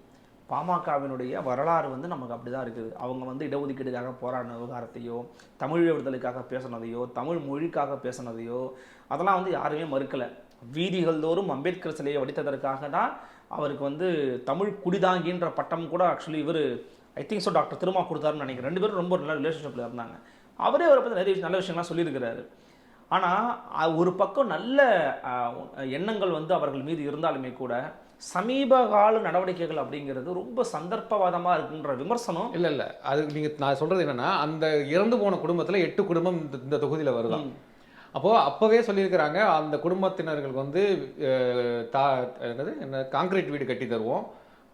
[SPEAKER 1] பாமகவினுடைய வரலாறு வந்து நமக்கு அப்படி தான் இருக்குது. அவங்க வந்து இடஒதுக்கீடுக்காக போராடின விவகாரத்தையோ, தமிழ் விடுதலைக்காக பேசினதையோ, தமிழ் மொழிக்காக பேசினதையோ அதெல்லாம் வந்து யாருமே மறுக்கலை. வீதிகள் தோறும் அம்பேத்கர் சிலையை வடித்ததற்காக தான் அவருக்கு வந்து தமிழ் குடிதாங்கின்ற பட்டம் கூட ஆக்சுவலி இவர் I think so doctor Thiruma கொடுத்தாருன்னு நினைக்கிறேன். 2 பேரும் ரொம்ப நல்ல ரிலேஷன்ஷிப்பில் இருந்தாங்க. அவரே அவரை பற்றி நிறைய நல்ல விஷயங்கள்லாம் சொல்லியிருக்கிறாரு. ஆனால் ஒரு பக்கம் நல்ல எண்ணங்கள் வந்து அவர்கள் மீது இருந்தாலுமே கூட சமீப கால நடவடிக்கைகள் அப்படிங்கிறது ரொம்ப சந்தர்ப்பவாதமாக இருக்குன்ற விமர்சனம்.
[SPEAKER 2] இல்லை அது நான் சொல்கிறது என்னென்னா, அந்த இறந்து போன குடும்பத்தில் 8 குடும்பம் இந்த தொகுதியில் வருதான். அப்போவே சொல்லியிருக்கிறாங்க, அந்த குடும்பத்தினர்களுக்கு வந்து என்ன காங்கிரீட் வீடு கட்டி தருவோம்,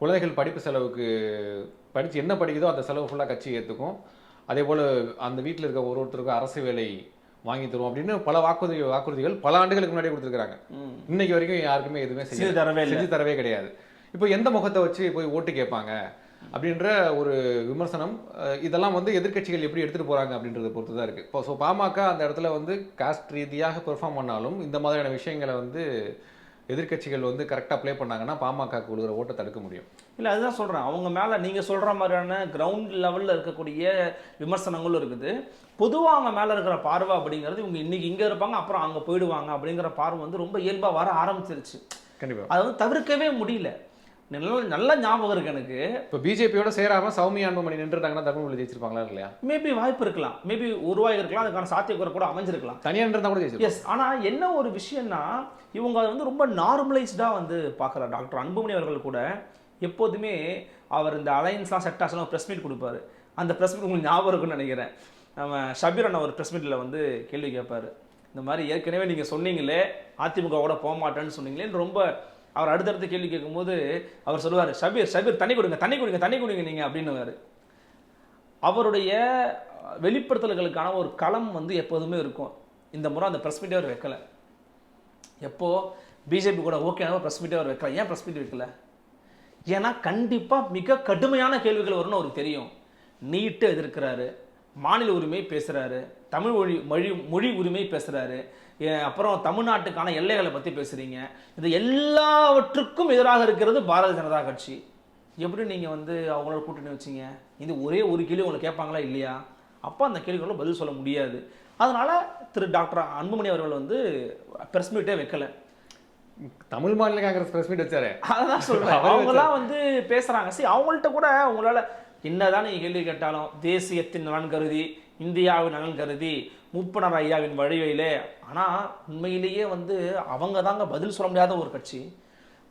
[SPEAKER 2] குழந்தைகள் படிப்பு செலவுக்கு படித்து என்ன படிக்குதோ அந்த செலவு ஃபுல்லாக கட்சி ஏற்றுக்கும், அதே போல் அந்த வீட்டில் இருக்க ஒருத்தருக்கும் அரசு வேலை வாங்கி தருவோம் அப்படின்னு பல வாக்குறுதிகள் பல ஆண்டுகளுக்கு முன்னாடி கொடுத்துருக்காங்க. இன்னைக்கு வரைக்கும் யாருக்குமே எதுவுமே செஞ்சு தரவே கிடையாது. இப்போ எந்த முகத்தை வச்சு போய் ஓட்டு கேட்பாங்க அப்படின்ற ஒரு விமர்சனம், இதெல்லாம் வந்து எதிர்க்கட்சிகள் எப்படி எடுத்துகிட்டு போகிறாங்க அப்படின்றத பொறுத்து தான் இருக்குது. இப்போ ஸோ பாமக அந்த இடத்துல வந்து காஸ்ட் ரீதியாக பெர்ஃபார்ம் பண்ணாலும் இந்த மாதிரியான விஷயங்களை வந்து எதிர்க்கட்சிகள் வந்து கரெக்டாக ப்ளே பண்ணாங்கன்னா பாமக கொடுக்குற ஓட்டை தடுக்க முடியும்.
[SPEAKER 1] இல்லை, அதுதான் சொல்கிறேன். அவங்க மேலே நீங்கள் சொல்கிற மாதிரியான கிரவுண்ட் லெவலில் இருக்கக்கூடிய விமர்சனங்களும் இருக்குது. பொதுவாக அவங்க மேலே இருக்கிற பார்வை அப்படிங்கிறது இவங்க இன்றைக்கி இங்கே இருப்பாங்க அப்புறம் அங்கே போயிடுவாங்க அப்படிங்கிற பார்வை வந்து ரொம்ப இயல்பாக வர ஆரம்பிச்சிருச்சு.
[SPEAKER 2] கண்டிப்பாக
[SPEAKER 1] அதை வந்து தவிர்க்கவே முடியல. நல்ல ஞாபகம் இருக்கு எனக்கு.
[SPEAKER 2] இப்போ பிஜேபியோட சேராம சௌமியா அன்புமணி நின்றுட்டாங்கன்னா தமிழ் ஜெயிச்சிருப்பாங்களா இல்லையா?
[SPEAKER 1] மேபி வாய்ப்பு இருக்கலாம், மேபி உருவாகி இருக்கலாம், அதுக்கான சாத்தியக்கூற கூட அமைஞ்சிருக்கலாம்.
[SPEAKER 2] தனியாக நின்றா கூட ஜெயிச்சிருக்கலாம்.
[SPEAKER 1] எஸ். ஆனால் என்ன ஒரு விஷயம்னா, இவங்க வந்து ரொம்ப நார்மலைஸ்டாக வந்து பார்க்குற டாக்டர் அன்புமணி அவர்கள் கூட எப்போதுமே அவர் இந்த அலைன்ஸ்லாம் செட் ஆச்சுன்னா ப்ரெஸ் மீட் கொடுப்பாரு. அந்த ப்ரெஸ் மீட் உங்களுக்கு ஞாபகம் இருக்குன்னு நினைக்கிறேன். நம்ம ஷபீர் அண்ணா ஒரு ப்ரெஸ் மீட்டில் வந்து கேள்வி கேட்பார். இந்த மாதிரி ஏற்கனவே நீங்கள் சொன்னீங்களே அதிமுக கூட போக மாட்டேன்னு சொன்னீங்களேன்னு ரொம்ப அவர் அடுத்தடுத்து கேள்வி கேட்கும்போது அவர் சொல்லுவார், ஷபீர் தண்ணி கொடுங்க நீங்கள் அப்படின்னுவார். அவருடைய வெளிப்படுத்தல்களுக்கான ஒரு களம் வந்து எப்போதுமே இருக்கும். இந்த முறை அந்த ப்ரெஸ் மீட்டே அவர் வைக்கலை. எப்போ பிஜேபி கூட ஓகே ப்ரெஸ் மீட்டே அவர் வைக்கல. ஏன் ப்ரெஸ் மீட் வைக்கல? ஏன்னா கண்டிப்பாக மிக கடுமையான கேள்விகள் வரும்னு அவருக்கு தெரியும். நீட்டு எதிர்க்கிறாரு, மாநில உரிமை பேசுகிறாரு, தமிழ் மொழி உரிமை பேசுகிறாரு, அப்புறம் தமிழ்நாட்டுக்கான எல்லைகளை பற்றி பேசுகிறீங்க. இது எல்லாவற்றுக்கும் எதிராக இருக்கிறது பாரதிய ஜனதா கட்சி. எப்படி நீங்கள் வந்து அவங்களோட கூட்டணி வச்சிங்க? இது ஒரே ஒரு கேள்வி உங்களை கேட்பாங்களா இல்லையா? அப்போ அந்த கேள்விகளோட பதில் சொல்ல முடியாது. அதனால் திரு டாக்டர் அன்புமணி அவர்கள் வந்து ப்ரெஸ் மீட்டே வைக்கலை.
[SPEAKER 2] தமிழ் மாநில காங்கிரஸ் ப்ரெஸ் மீட் வச்சாரு.
[SPEAKER 1] அதான் சொல்கிறேன். அவங்களாம் வந்து பேசுகிறாங்க. சரி, அவங்கள்ட்ட கூட உங்களால் என்னதான் நீங்கள் கேள்வி கேட்டாலும் தேசியத்தின் நலன் கருதி, இந்தியாவின் நலன் கருதி, மூப்பனார் ஐயாவின் வழிவையிலே, ஆனால் உண்மையிலேயே வந்து அவங்க தாங்க பதில் சொல்ல முடியாத ஒரு கட்சி.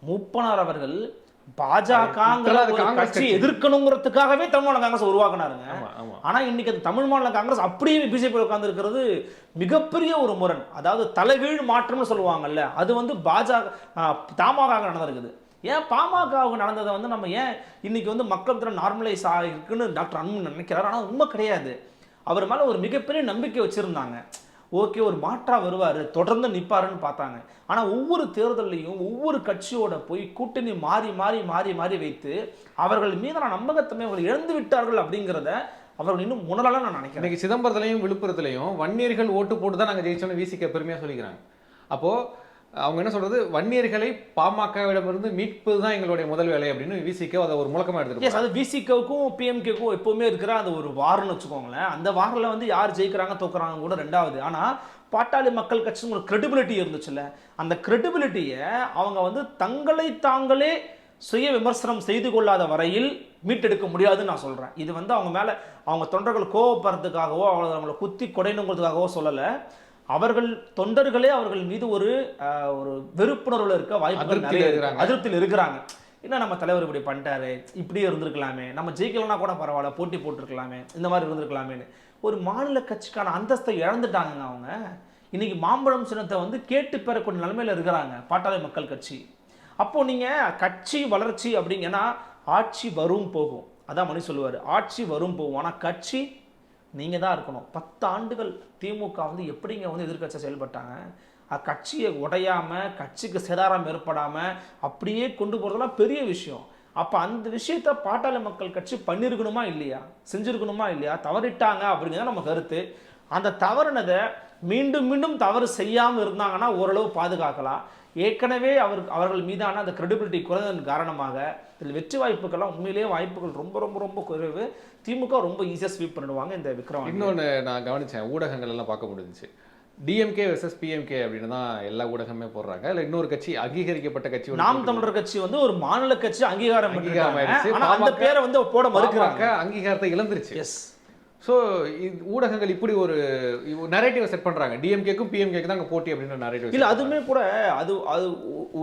[SPEAKER 1] மூப்பனார் அவர்கள் பாஜக கட்சி எதிர்க்கணுங்கிறதுக்காகவே தமிழ் மாநில காங்கிரஸ் உருவாக்குனாருங்க. ஆனா இன்னைக்கு அந்த தமிழ் மாநில காங்கிரஸ் அப்படியே பிஜேபி உட்கார்ந்து இருக்கிறது மிகப்பெரிய ஒரு முரண். அதாவது தலைகீழ் மாற்றம்னு சொல்லுவாங்கல்ல, அது வந்து தமாக நடந்திருக்குது. ஏன் பாமகவுக்கு நடந்ததை வந்து நம்ம ஏன் இன்னைக்கு வந்து மக்கள் திறன் நார்மலைஸ் ஆகிருக்குன்னு டாக்டர் அன்புமணி நினைக்கிறார். ஆனால் உண்மை கிடையாது. அவர் மேலே ஒரு மிகப்பெரிய நம்பிக்கை வச்சுருந்தாங்க. ஓகே, ஒரு மாற்றா வருவார், தொடர்ந்து நிற்பாருன்னு பார்த்தாங்க. ஆனால் ஒவ்வொரு தேர்தலையும் ஒவ்வொரு கட்சியோட போய் கூட்டணி மாறி மாறி மாறி மாறி வைத்து அவர்கள் மீதான நம்பகத்தன்மை அவர்கள் இழந்து விட்டார்கள் அப்படிங்கிறத அவர்கள் இன்னும் உணரலாம் நான் நினைக்கிறேன்.
[SPEAKER 2] இன்னைக்கு சிதம்பரத்துலையும் விழுப்புரத்துலையும் வன்னியர்கள் ஓட்டு போட்டு தான் நாங்கள் ஜெயிச்சோன்னு விசிக பெருமையாக சொல்லிக்கிறாங்க. அப்போது அவங்க என்ன சொல்றது, வன்னியர்களை பாமகவிடமிருந்து மீட்பது தான் எங்களுடைய முதல் வேலை அப்படின்னு விசிக அதை ஒரு முழக்கமாக எடுத்துருக்கோம்.
[SPEAKER 1] அது விசிகவுக்கும் பிஎம்கேக்கும் எப்பவுமே இருக்கிற அந்த ஒரு வார்னு வச்சுக்கோங்களேன். அந்த வாரில் வந்து யார் ஜெயிக்கிறாங்க தோக்குறாங்க கூட ரெண்டாவது. ஆனால் பாட்டாளி மக்கள் கட்சி ஒரு கிரெடிபிலிட்டி இருந்துச்சுல்ல, அந்த கிரெடிபிலிட்டியை அவங்க வந்து தங்களை தாங்களே சுய விமர்சனம் செய்து கொள்ளாத வரையில் மீட்டெடுக்க முடியாதுன்னு நான் சொல்கிறேன். இது வந்து அவங்க மேலே அவங்க தொண்டர்கள் கோவப்படுறதுக்காகவோ அவங்களை குத்தி கொடைணுங்கிறதுக்காகவோ சொல்லலை. அவர்கள் தொண்டர்களே அவர்கள் மீது ஒரு வெறுப்புணர்வுல இருக்க வாய்ப்புகள் நிறைய அதிருப்தியில் இருக்கிறாங்க. என்ன நம்ம தலைவர் இப்படி பண்ணிட்டாரு, இப்படியே இருந்திருக்கலாமே, நம்ம ஜெயிக்கலன்னா கூட பரவாயில்ல, போட்டி போட்டிருக்கலாமே, இந்த மாதிரி இருந்திருக்கலாமேன்னு ஒரு மாநில கட்சிக்கான அந்தஸ்தை இழந்துட்டாங்க. அவங்க இன்னைக்கு மாம்பழம் சின்னத்தை வந்து கேட்டு பெறக்கூடிய நிலைமையில இருக்கிறாங்க பாட்டாளி மக்கள் கட்சி. அப்போ நீங்க கட்சி வளர்ச்சி அப்படிங்கன்னா ஆட்சி வரும் போகும், அதான் மணி சொல்லுவார், ஆட்சி வரும் போகும், ஆனால் கட்சி நீங்கள் தான் இருக்கணும். 10 ஆண்டுகள் திமுக வந்து எப்படிங்க வந்து எதிர்கட்சியை செயல்பட்டாங்க. கட்சியை உடையாமல் கட்சிக்கு சேதாரம் ஏற்படாமல் அப்படியே கொண்டு போகிறதுலாம் பெரிய விஷயம். அப்போ அந்த விஷயத்த பாட்டாளி மக்கள் கட்சி பண்ணியிருக்கணுமா இல்லையா, செஞ்சுருக்கணுமா இல்லையா, தவறிட்டாங்க அப்படிங்கிறத நம்ம கருத்து. அந்த தவறுனதை மீண்டும் மீண்டும் தவறு செய்யாமல் இருந்தாங்கன்னா ஓரளவு பாதுகாக்கலாம். ஏற்கனவே அவர்கள் மீதான அந்த கிரெடிபிலிட்டி குறைந்ததன் காரணமாக இதில் வெற்றி வாய்ப்புகள்லாம் உண்மையிலேயே வாய்ப்புகள் ரொம்ப ரொம்ப ரொம்ப குறைவு. திமுக ரொம்ப ஈஸியாக ஸ்வீப் பண்ணிடுவாங்க இந்த விக்ரம்.
[SPEAKER 2] இன்னொன்று நான் கவனித்தேன், ஊடகங்கள் எல்லாம் பார்க்க முடிஞ்சிச்சு. டிஎம்கே வெர்சஸ் பிஎம்கே அப்படின்னு தான் எல்லா ஊடகமே போடுறாங்க. இல்லை இன்னொரு கட்சி அங்கீகரிக்கப்பட்ட கட்சி
[SPEAKER 1] நாம் தமிழர் கட்சி வந்து ஒரு மாநில கட்சி அங்கீகாரம் ஆயிடுச்சு. அந்த பேரை வந்து போட மறுக்கிறாங்க,
[SPEAKER 2] அங்கீகாரத்தை இழந்துருச்சு.
[SPEAKER 1] எஸ்.
[SPEAKER 2] ஸோ ஊடகங்கள் இப்படி ஒரு நரேட்டிவை செட் பண்ணுறாங்க, டிஎம்கேக்கும் பிஎம்கேக்கு தான் அங்கே போட்டி அப்படின்ற நரேட்டிவ்.
[SPEAKER 1] இல்லை, அதுவுமே கூட அது அது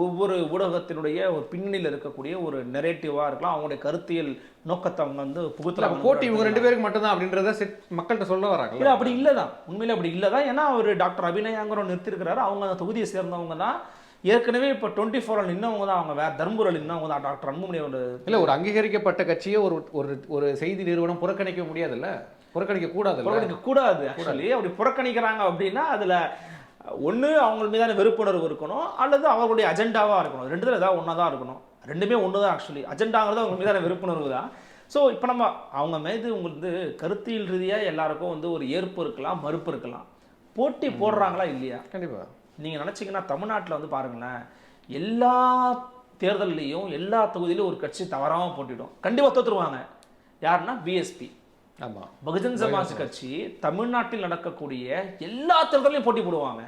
[SPEAKER 1] ஒவ்வொரு ஊடகத்தினுடைய ஒரு பின்னணியில் இருக்கக்கூடிய ஒரு நெரேட்டிவாக இருக்கலாம், அவங்களுடைய கருத்தியல் நோக்கத்தை அவங்க வந்து புகுத்தலாம்.
[SPEAKER 2] போட்டி இவங்க 2 பேருக்கு மட்டும்தான் அப்படின்றத செட் மக்கள்கிட்ட சொல்ல வராங்க.
[SPEAKER 1] இல்லை, அப்படி இல்லை தான், உண்மையிலே அப்படி இல்லை தான். ஏன்னா அவர் டாக்டர் அபிநயாங்கிற நிறுத்திருக்கிறாரு, அவங்க அந்த தொகுதியை சேர்ந்தவங்க தான். ஏற்கனவே இப்போ 24 நின்னவங்க தான், அவங்க வேற தர்மபுரியில் நின்னவங்க தான். டாக்டர் அன்புமணி
[SPEAKER 2] இல்லை, ஒரு அங்கீகரிக்கப்பட்ட கட்சியை ஒரு செய்தி நிறுவனம் புறக்கணிக்க முடியாதுல்ல, புறக்கணிக்க கூடாது. ஆக்சுவலி அப்படி புறக்கணிக்கிறாங்க அப்படின்னா அதில் ஒன்று அவங்க மீதான வெறுப்புணர்வு இருக்கணும், அல்லது அவர்களுடைய அஜெண்டாவாக இருக்கணும். ரெண்டுத்தில் ஏதாவது ஒன்றா தான் இருக்கணும். ரெண்டுமே ஒன்று தான். ஆக்சுவலி அஜெண்டாங்கிறது அவங்க மீதான வெறுப்புணர்வு தான். ஸோ இப்போ நம்ம அவங்க மீது உங்களுக்கு கருத்தியல் ரீதியாக எல்லாருக்கும் வந்து ஒரு ஏற்பு இருக்கலாம், மறுப்பு இருக்கலாம். போட்டி போடுறாங்களா இல்லையா? கண்டிப்பாக.
[SPEAKER 1] நீங்கள் நினச்சிங்கன்னா தமிழ்நாட்டில் வந்து பாருங்களேன், எல்லா தேர்தல்லையும் எல்லா தொகுதியிலும் ஒரு கட்சி தவறாமல் போட்டிடும், கண்டிப்பாக தோற்றுருவாங்க. யாருன்னா பிஎஸ்பி.
[SPEAKER 2] ஆமாம்,
[SPEAKER 1] பகுஜன் சமாஜ் கட்சி தமிழ்நாட்டில் நடக்கக்கூடிய எல்லா தேர்தலையும் போட்டி போடுவாங்க.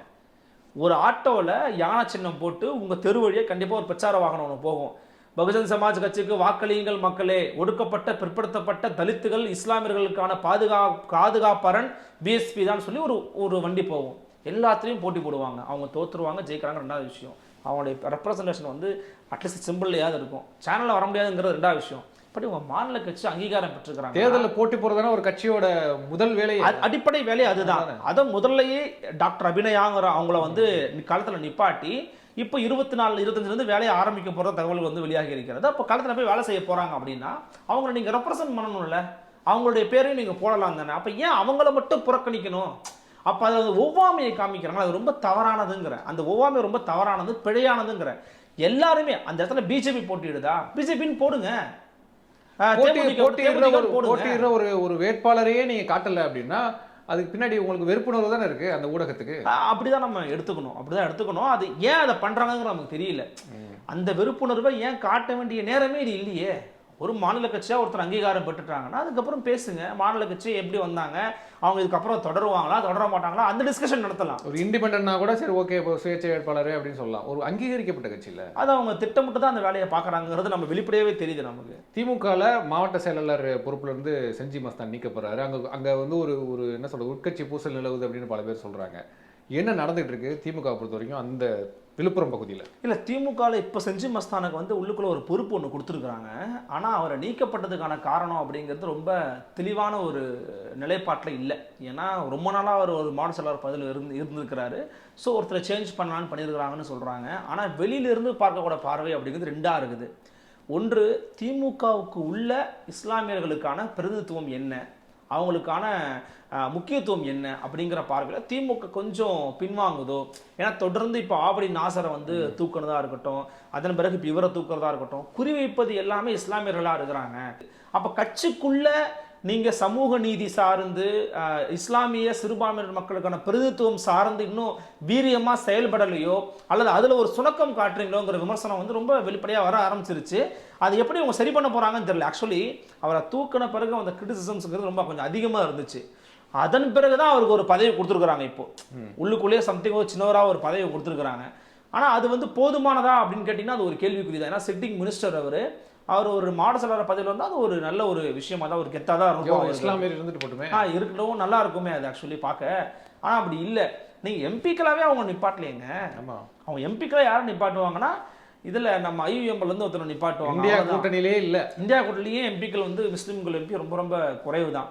[SPEAKER 1] ஒரு ஆட்டோவில் யானை சின்னம் போட்டு உங்கள் தெரு வழியே கண்டிப்பாக ஒரு பிரச்சார வாகனம் ஒன்று போகும். பகுஜன் சமாஜ் கட்சிக்கு வாக்களியுங்கள் மக்களே, ஒடுக்கப்பட்ட பிற்படுத்தப்பட்ட தலித்துகள் இஸ்லாமியர்களுக்கான பாதுகாப்பரன் பிஎஸ்பி தான் சொல்லி ஒரு வண்டி போகும். எல்லாத்துலேயும் போட்டி போடுவாங்க. அவங்க தோற்றுருவாங்க, ஜெயிக்கிறாங்க ரெண்டாவது விஷயம். அவங்களுடைய ரெப்ரசன்டேஷன் வந்து அட்லீஸ்ட் சிம்பிள்லையாவது இருக்கும். சேனலில் வர முடியாதுங்கிறது ரெண்டாவது விஷயம். பட் இவங்க மாநில கட்சி அங்கீகாரம் பெற்றுக்கிறாங்க.
[SPEAKER 2] தேர்தலில் போட்டி போடுறதுனா ஒரு கட்சியோட முதல் வேலை,
[SPEAKER 1] அடிப்படை வேலை அதுதான். அதை முதல்லையே டாக்டர் அபிநயாங்கிற அவங்கள வந்து காலத்தில் நிப்பாட்டி இப்போ 24-25 வேலையை ஆரம்பிக்க போகிற தகவல் வந்து வெளியாகி இருக்கிறது. அப்போ காலத்தில் போய் வேலை செய்ய போகிறாங்க அப்படின்னா அவங்கள நீங்கள் ரெப்ரசன்ட் பண்ணணும்ல, அவங்களுடைய பேரையும் நீங்கள் போடலாம் தானே. அப்போ ஏன் அவங்கள மட்டும் புறக்கணிக்கணும்? அப்போ அது ஒவ்வாமையை காமிக்கிறாங்க. அது ரொம்ப தவறானதுங்கிற, அந்த ஒவ்வாமை ரொம்ப தவறானது, பிழையானதுங்கிற. எல்லாருமே அந்த இடத்துல பிஜேபி போட்டியிடுதா, பிஜேபின்னு போடுங்க.
[SPEAKER 2] போட்டியிடுற ஒரு வேட்பாளரையே நீங்க காட்டல அப்படின்னா அதுக்கு பின்னாடி உங்களுக்கு வெறுப்புணர்வு தானே இருக்கு அந்த ஊடகத்துக்கு.
[SPEAKER 1] அப்படிதான் நம்ம எடுத்துக்கணும், அப்படிதான் எடுத்துக்கணும். அது ஏன் அதை பண்றாங்கன்னு நமக்கு தெரியல. அந்த வெறுப்புணர்வை ஏன் காட்ட வேண்டிய நேரமே இது இல்லையே. ஒரு மாநில கட்சியாக ஒருத்தர் அங்கீகாரம் பெற்றுட்டாங்கன்னா அதுக்கப்புறம் பேசுங்க. மாநில கட்சி எப்படி வந்தாங்க, அவங்க இதுக்கப்புறம் தொடருவாங்களா தொடர மாட்டாங்களா, அந்த டிஸ்கஷன் நடத்தலாம்.
[SPEAKER 2] ஒரு இண்டிபெண்டன்ட்னா கூட சரி ஓகே, இப்போ சுயேட்சை வேட்பாளர் அப்படின்னு சொல்லலாம். ஒரு அங்கீகரிக்கப்பட்ட கட்சியில் அது
[SPEAKER 1] அவங்க திட்டமிட்டு தான் அந்த வேலையை பார்க்குறாங்கிறது நம்ம வெளிப்படையாவே தெரியுது நமக்கு.
[SPEAKER 2] திமுகவில் மாவட்ட செயலாளர் பொறுப்புலேருந்து செஞ்சி மஸ்தான் நீக்கப்படுறாரு. அங்கே வந்து ஒரு என்ன சொல்கிறது, உட்கட்சி பூசல் நிலவுது அப்படின்னு பல பேர் சொல்கிறாங்க. என்ன நடந்துகிட்டு இருக்கு திமுக பொறுத்த வரைக்கும் அந்த விழுப்புரம் பகுதியில்?
[SPEAKER 1] இல்லை, திமுகவில் இப்போ செஞ்சி மஸ்தானுக்கு வந்து உள்ளுக்குள்ள ஒரு பொறுப்பு ஒன்று கொடுத்துருக்குறாங்க. ஆனால் அவரை நீக்கப்பட்டதுக்கான காரணம் அப்படிங்கிறது ரொம்ப தெளிவான ஒரு நிலைப்பாட்டில் இல்லை. ஏன்னா ரொம்ப நாளாக அவர் ஒரு மாவட்ட செயலாளர் பதவியில் இருந்திருக்கிறாரு. ஸோ ஒருத்தரை சேஞ்ச் பண்ணலான்னு பண்ணியிருக்கிறாங்கன்னு சொல்கிறாங்க. ஆனால் வெளியிலிருந்து பார்க்கக்கூட பார்வை அப்படிங்கிறது ரெண்டாக இருக்குது. ஒன்று, திமுகவுக்கு உள்ள இஸ்லாமியர்களுக்கான பிரதிநிதித்துவம் என்ன, அவங்களுக்கான முக்கியத்துவம் என்ன அப்படிங்கிற பார்வையில் திமுக கொஞ்சம் பின்வாங்குதோ. ஏன்னா தொடர்ந்து இப்போ ஆவடி நாசரை வந்து தூக்குனதாக இருக்கட்டும், அதன் பிறகு இப்போ இவரை தூக்குறதா இருக்கட்டும், குறிவைப்பது எல்லாமே இஸ்லாமியர்களாக இருக்கிறாங்க. அப்போ கட்சிக்குள்ள நீங்கள் சமூக நீதி சார்ந்து இஸ்லாமிய சிறுபான்மையினர் மக்களுக்கான பிரதித்துவம் சார்ந்து இன்னும் வீரியமாக செயல்படலையோ அல்லது அதில் ஒரு சுணக்கம் காட்டுறீங்களோங்கிற விமர்சனம் வந்து ரொம்ப வெளிப்படையாக வர ஆரம்பிச்சிருச்சு. அது எப்படி அவங்க சரி பண்ண போகிறாங்கன்னு தெரியல. ஆக்சுவலி அவரை தூக்கின பிறகு அந்த கிரிட்டிசிசம்ஸுங்கிறது ரொம்ப கொஞ்சம் அதிகமாக இருந்துச்சு. அதன் பிறகு தான் அவருக்கு ஒரு பதவி கொடுத்துருக்குறாங்க. இப்போ உள்ளுக்குள்ளேயே சம்திங் ஒரு சின்னவராக ஒரு பதவி கொடுத்துருக்குறாங்க. ஆனால் அது வந்து போதுமானதா அப்படின்னு கேட்டிங்கன்னா அது ஒரு கேள்விக்குறி தான். ஏன்னா சிட்டிங் மினிஸ்டர் அவர் ஒரு மாவட்ட செயலாளர் பதவியில் வந்து அது ஒரு நல்ல ஒரு விஷயமா தான், ஒரு கெத்தாக தான் இருக்கும்.
[SPEAKER 2] இஸ்லாமியர் இருந்துட்டு போட்டுமே
[SPEAKER 1] இருக்கட்டும், நல்லா இருக்குமே அது ஆக்சுவலி பார்க்க. ஆனால் அப்படி இல்லை. நீங்கள் எம்பிக்களாகவே அவங்க நிப்பாட்டலைங்க. அவங்க எம்பிக்களாக யாரும் நிப்பாட்டுவாங்கன்னா இதில் நம்ம ஐயுஎம்லேருந்து ஒருத்தர் நிப்பாட்டுவாங்க.
[SPEAKER 2] இந்தியா கூட்டணியிலே இல்லை.
[SPEAKER 1] இந்தியா கூட்டணிலேயே எம்பிக்கள் வந்து முஸ்லீம்கள் எம்பி ரொம்ப ரொம்ப குறைவு தான்.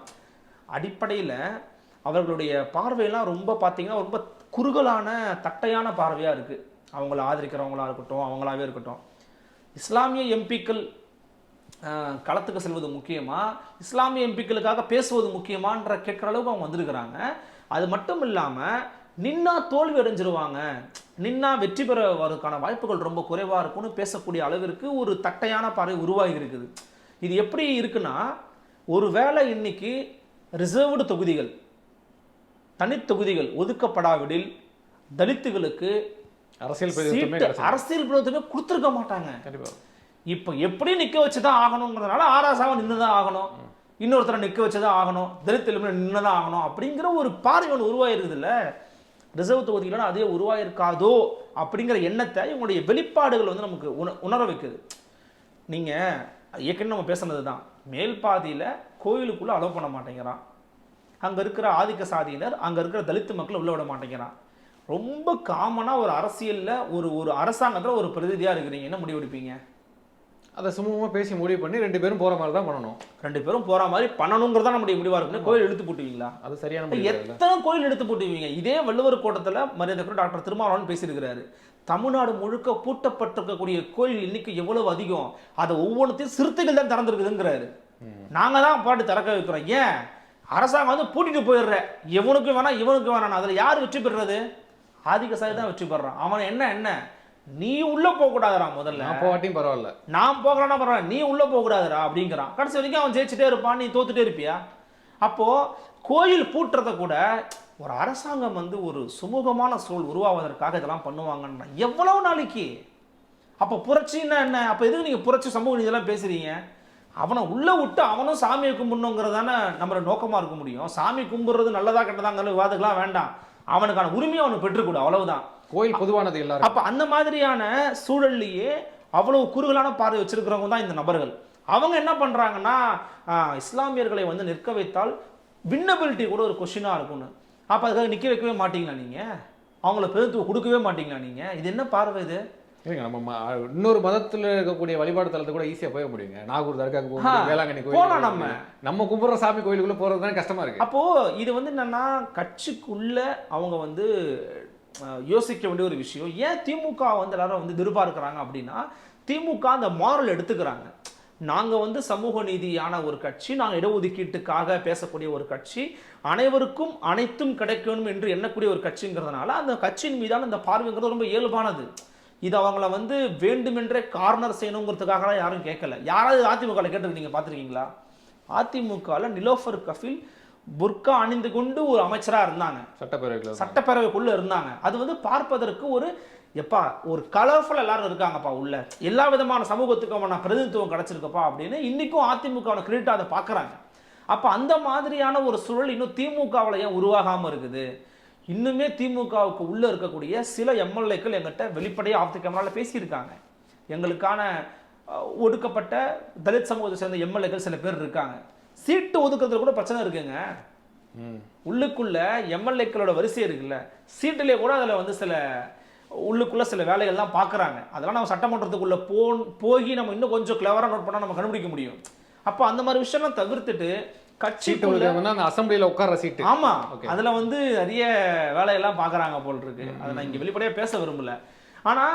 [SPEAKER 1] அடிப்படையில் அவர்களுடைய பார்வையெல்லாம் ரொம்ப பார்த்தீங்கன்னா ரொம்ப குறுகலான தட்டையான பார்வையாக இருக்குது. அவங்கள ஆதரிக்கிறவங்களா இருக்கட்டும், அவங்களாவே இருக்கட்டும். இஸ்லாமிய எம்பிக்கள் களத்துக்கு செல்வது முக்கியமா, இஸ்லாமிய எம்பிக்களுக்காக பேசுவது முக்கியமான்ற கேட்குற அளவுக்கு அவங்க வந்திருக்கிறாங்க. அது மட்டும் இல்லாமல் நின்னா தோல்வி அடைஞ்சிருவாங்க, நின்னா வெற்றி பெறுவதற்கான வாய்ப்புகள் ரொம்ப குறைவாக இருக்கும்னு பேசக்கூடிய அளவிற்கு ஒரு தட்டையான பார்வை உருவாகி இருக்குது. இது எப்படி இருக்குன்னா, ஒரு வேளை இன்னைக்கு ரிசர்வ்டு தொகுதிகள், தனித்தொகுதிகள் ஒதுக்கப்படாவிடில் தலித்துகளுக்கு அரசியல் பிரதிநிதித்துவமே கொடுத்துருக்க மாட்டாங்க. இப்போ எப்படி நிற்க வச்சுதான் ஆகணுங்கிறதுனால ஆராசாவை நின்று தான் ஆகணும், இன்னொருத்தரை நிற்க வச்சுதான் ஆகணும், தலித் நின்று தான் ஆகணும் அப்படிங்கிற ஒரு பார்வை ஒன்று உருவாயிருக்குது இல்லை. ரிசர்வ் தொகுதிகளோட அதே உருவாயிருக்காதோ அப்படிங்கிற எண்ணத்தை இவங்களுடைய வெளிப்பாடுகள் வந்து நமக்கு உணர வைக்குது. நீங்கள் ஏற்கனவே நம்ம பேசுனது தான், மேல் பாதியில் கோயிலுக்குள்ளே அலோவ் பண்ண மாட்டேங்கிறான், அங்க இருக்கிற ஆதிக்க சாதியினர், அங்க இருக்கிற தலித்து மக்கள் உள்ள விட மாட்டேங்கிறான். ரொம்ப காமனா ஒரு அரசியல்ல ஒரு அரசாங்கத்துல ஒரு பிரதிநிதியா இருக்கிறீங்க, என்ன முடிவு எடுப்பீங்க?
[SPEAKER 2] அதை சுமூகமா பேசி முடிவு பண்ணி 2 பேரும் போற மாதிரி தான் பண்ணணும்.
[SPEAKER 1] 2 பேரும் போற மாதிரி பண்ணணுங்கிறதா நம்முடைய முடிவா இருக்குன்னு கோயில் எடுத்து போட்டுவீங்களா?
[SPEAKER 2] அது சரியான முடிவு இல்ல.
[SPEAKER 1] எத்தனை கோயில் எடுத்து போட்டுவீங்க? இதே வள்ளுவர் கோட்டத்துல மரியாதைக்குரிய டாக்டர் திருமாவளவன் பேசியிருக்கிறாரு. தமிழ்நாடு முழுக்க பூட்டப்பட்டிருக்கக்கூடிய கோயில் இன்னைக்கு எவ்வளவு அதிகம், அதை ஒவ்வொன்றுத்தையும் சிறுத்தைகள் தான் திறந்துருக்குதுங்கிறாரு. நாங்க தான் பாட்டு திறக்க வைக்கிறோம். ஏன் அரசாங்கம் வந்து பூட்டிட்டு போயிடுற, எவனுக்கு வேணா இவனுக்கு வேணாம், அதுல யார் வெற்றி பெறுறது? ஆதிக்க சாதி தான் வெற்றி பெறான். அவன் என்ன நீ உள்ள போக கூடாதுடா, முதல்ல
[SPEAKER 2] நான் போகாட்டியும் பரவாயில்ல,
[SPEAKER 1] நான் போகலன்னா பரவாயில்ல, நீ உள்ள போக கூடாதுடா அப்படிங்கிறான். கடைசி வரைக்கும் அவன் ஜெயிச்சுட்டே இருப்பான், நீ தோத்துட்டே இருப்பியா? அப்போ கோயில் பூட்டுறத கூட ஒரு அரசாங்கம் வந்து ஒரு சுமூகமான சூழல் உருவாவதற்காக இதெல்லாம் பண்ணுவாங்கன்னா எவ்வளவு நாளைக்கு? அப்போ புரட்சின்னா என்ன? அப்போ எதுக்கு நீங்க புரட்சி சமூக நீதியெல்லாம் பேசுறீங்க? அவனை உள்ள விட்டு அவனும் சாமியை கும்பிடணுங்கிறதானே நம்மளோட நோக்கமா இருக்க முடியும். சாமி கும்பிடுறது நல்லதா கெட்டதாங்கிற விவாதங்கள்லாம் வேண்டாம், அவனுக்கான உரிமையை அவனுக்கு பெற்றுக்கொடு, அவ்வளவுதான்.
[SPEAKER 2] கோயில் பொதுவானது எல்லாரும்.
[SPEAKER 1] அப்ப அந்த மாதிரியான சூழல்லையே அவ்வளவு குறுகலான பார்வை வச்சிருக்கிறவங்க தான் இந்த நபர்கள். அவங்க என்ன பண்றாங்கன்னா, இஸ்லாமியர்களை வந்து நிற்க வைத்தால் வின்னபிலிட்டி கூட ஒரு கொஸ்டினா இருக்கும்னு. அப்ப அதுக்காக நிக்க வைக்கவே மாட்டீங்களா நீங்க? அவங்கள பெருத்துவ கொடுக்கவே மாட்டீங்களா நீங்க? இது என்ன பார்வை இது?
[SPEAKER 2] நம்ம இன்னொரு மதத்துல இருக்கக்கூடிய வழிபாடு தலத்தை கூட ஈஸியா போக முடியுங்க. நாகூர் தர்காக்கு போக முடியும், வேளாங்கண்ணி
[SPEAKER 1] போலாம்.
[SPEAKER 2] கோயில் நம்ம கும்பிடுற சாமி கோயிலுக்குள்ள போறது தான் கஷ்டமா இருக்கு.
[SPEAKER 1] அப்போ இது வந்து என்னன்னா, கட்சிக்குள்ள அவங்க வந்து யோசிக்க வேண்டிய ஒரு விஷயம். ஏன் திமுக வந்து எல்லாரும் வந்து எதிர்பார்க்கிறாங்க அப்படின்னா, திமுக அந்த மாரல் எடுத்துக்கிறாங்க. நாங்க வந்து சமூக நீதியான ஒரு கட்சி, நாங்க இடஒதுக்கீட்டுக்காக பேசக்கூடிய ஒரு கட்சி, அனைவருக்கும் அனைத்தும் கிடைக்கணும் என்று எண்ணக்கூடிய ஒரு கட்சிங்கிறதுனால அந்த கட்சியின் மீதான இந்த பார்வைங்கிறது ரொம்ப இயல்பானது. இது அவங்கள வந்து வேண்டுமென்றே கார்னர் செய்யணுங்கிறதுக்காக யாரும் கேட்கல. யாராவது அதிமுக கேட்டு நீங்க பார்த்துருக்கீங்களா? அதிமுகல நிலோஃபர் கஃபீல் புர்கா அணிந்து கொண்டு ஒரு அமைச்சரா இருந்தாங்க, சட்டப்பேரவைக்குள்ள இருந்தாங்க. அது வந்து பார்ப்பதற்கு ஒரு கலர்ஃபுல் எல்லாரும் இருக்காங்கப்பா உள்ள, எல்லா விதமான சமூகத்துக்கான பிரதிநிதித்துவம் கிடைச்சிருக்கப்பா அப்படின்னு இன்னைக்கும் அதிமுக கிரெடிட் அதை பார்க்கறாங்க. அப்ப அந்த மாதிரியான ஒரு சூழல் இன்னும் திமுகவில் ஏன் உருவாகாம இருக்குது? இன்னுமே திமுகவுக்கு உள்ள இருக்கக்கூடிய சில எம்எல்ஏக்கள் எங்கிட்ட வெளிப்படையாக ஆஃப் தி கேமரால பேசியிருக்காங்க. எங்களுக்கான ஒடுக்கப்பட்ட தலித் சமூகத்தை சேர்ந்த எம்எல்ஏக்கள் சில பேர் இருக்காங்க, சீட்டு ஒதுக்குறதுல கூட பிரச்சனை இருக்குங்க. உள்ளுக்குள்ள எம்எல்ஏக்களோட வரிசை இருக்குல்ல, சீட்டுலேயே கூட அதில் வந்து உள்ளுக்குள்ள சில வேலைகள்லாம் பார்க்குறாங்க. அதெல்லாம் நம்ம சட்டமன்றத்துக்குள்ள போய் நம்ம இன்னும் கொஞ்சம் கிளவராக நோட் பண்ணால் நம்ம கண்டுபிடிக்க முடியும். அப்போ அந்த மாதிரி விஷயம்லாம் தவிர்த்துட்டு கட்சிக்குள்ள
[SPEAKER 2] அசம்பிளியில் உட்கார்ற சீட்டு,
[SPEAKER 1] ஆமா, அதுல வந்து நிறைய வேலையெல்லாம் பார்க்குறாங்க போல் இருக்கு. அதை நான் இங்கே வெளிப்படையாக பேச விரும்பல. ஆனா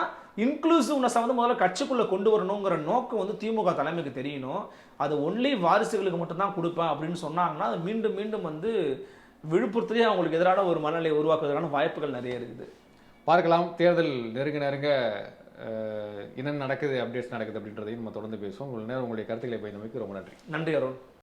[SPEAKER 1] இன்க்ளூசிவ்னஸை வந்து முதல்ல கட்சிக்குள்ள கொண்டு வரணுங்கிற நோக்கம் வந்து திமுக தலைமைக்கு தெரியணும். அது ஒன்லி வாரிசுகளுக்கு மட்டும்தான் கொடுப்பேன் அப்படின்னு சொன்னாங்கன்னா அது மீண்டும் மீண்டும் வந்து விழுப்புரத்துலேயே அவங்களுக்கு எதிரான ஒரு மனநிலை உருவாக்குவதற்கான வாய்ப்புகள் நிறைய இருக்குது.
[SPEAKER 2] பார்க்கலாம். தேர்தல் நெருங்க என்ன நடக்குது, அப்டேட்ஸ் நடக்குது அப்படின்றதையும் நம்ம தொடர்ந்து பேசுவோம். உங்களுடைய கருத்துக்களை பயந்தமைக்கு ரொம்ப நன்றி.
[SPEAKER 1] நன்றி அருண்.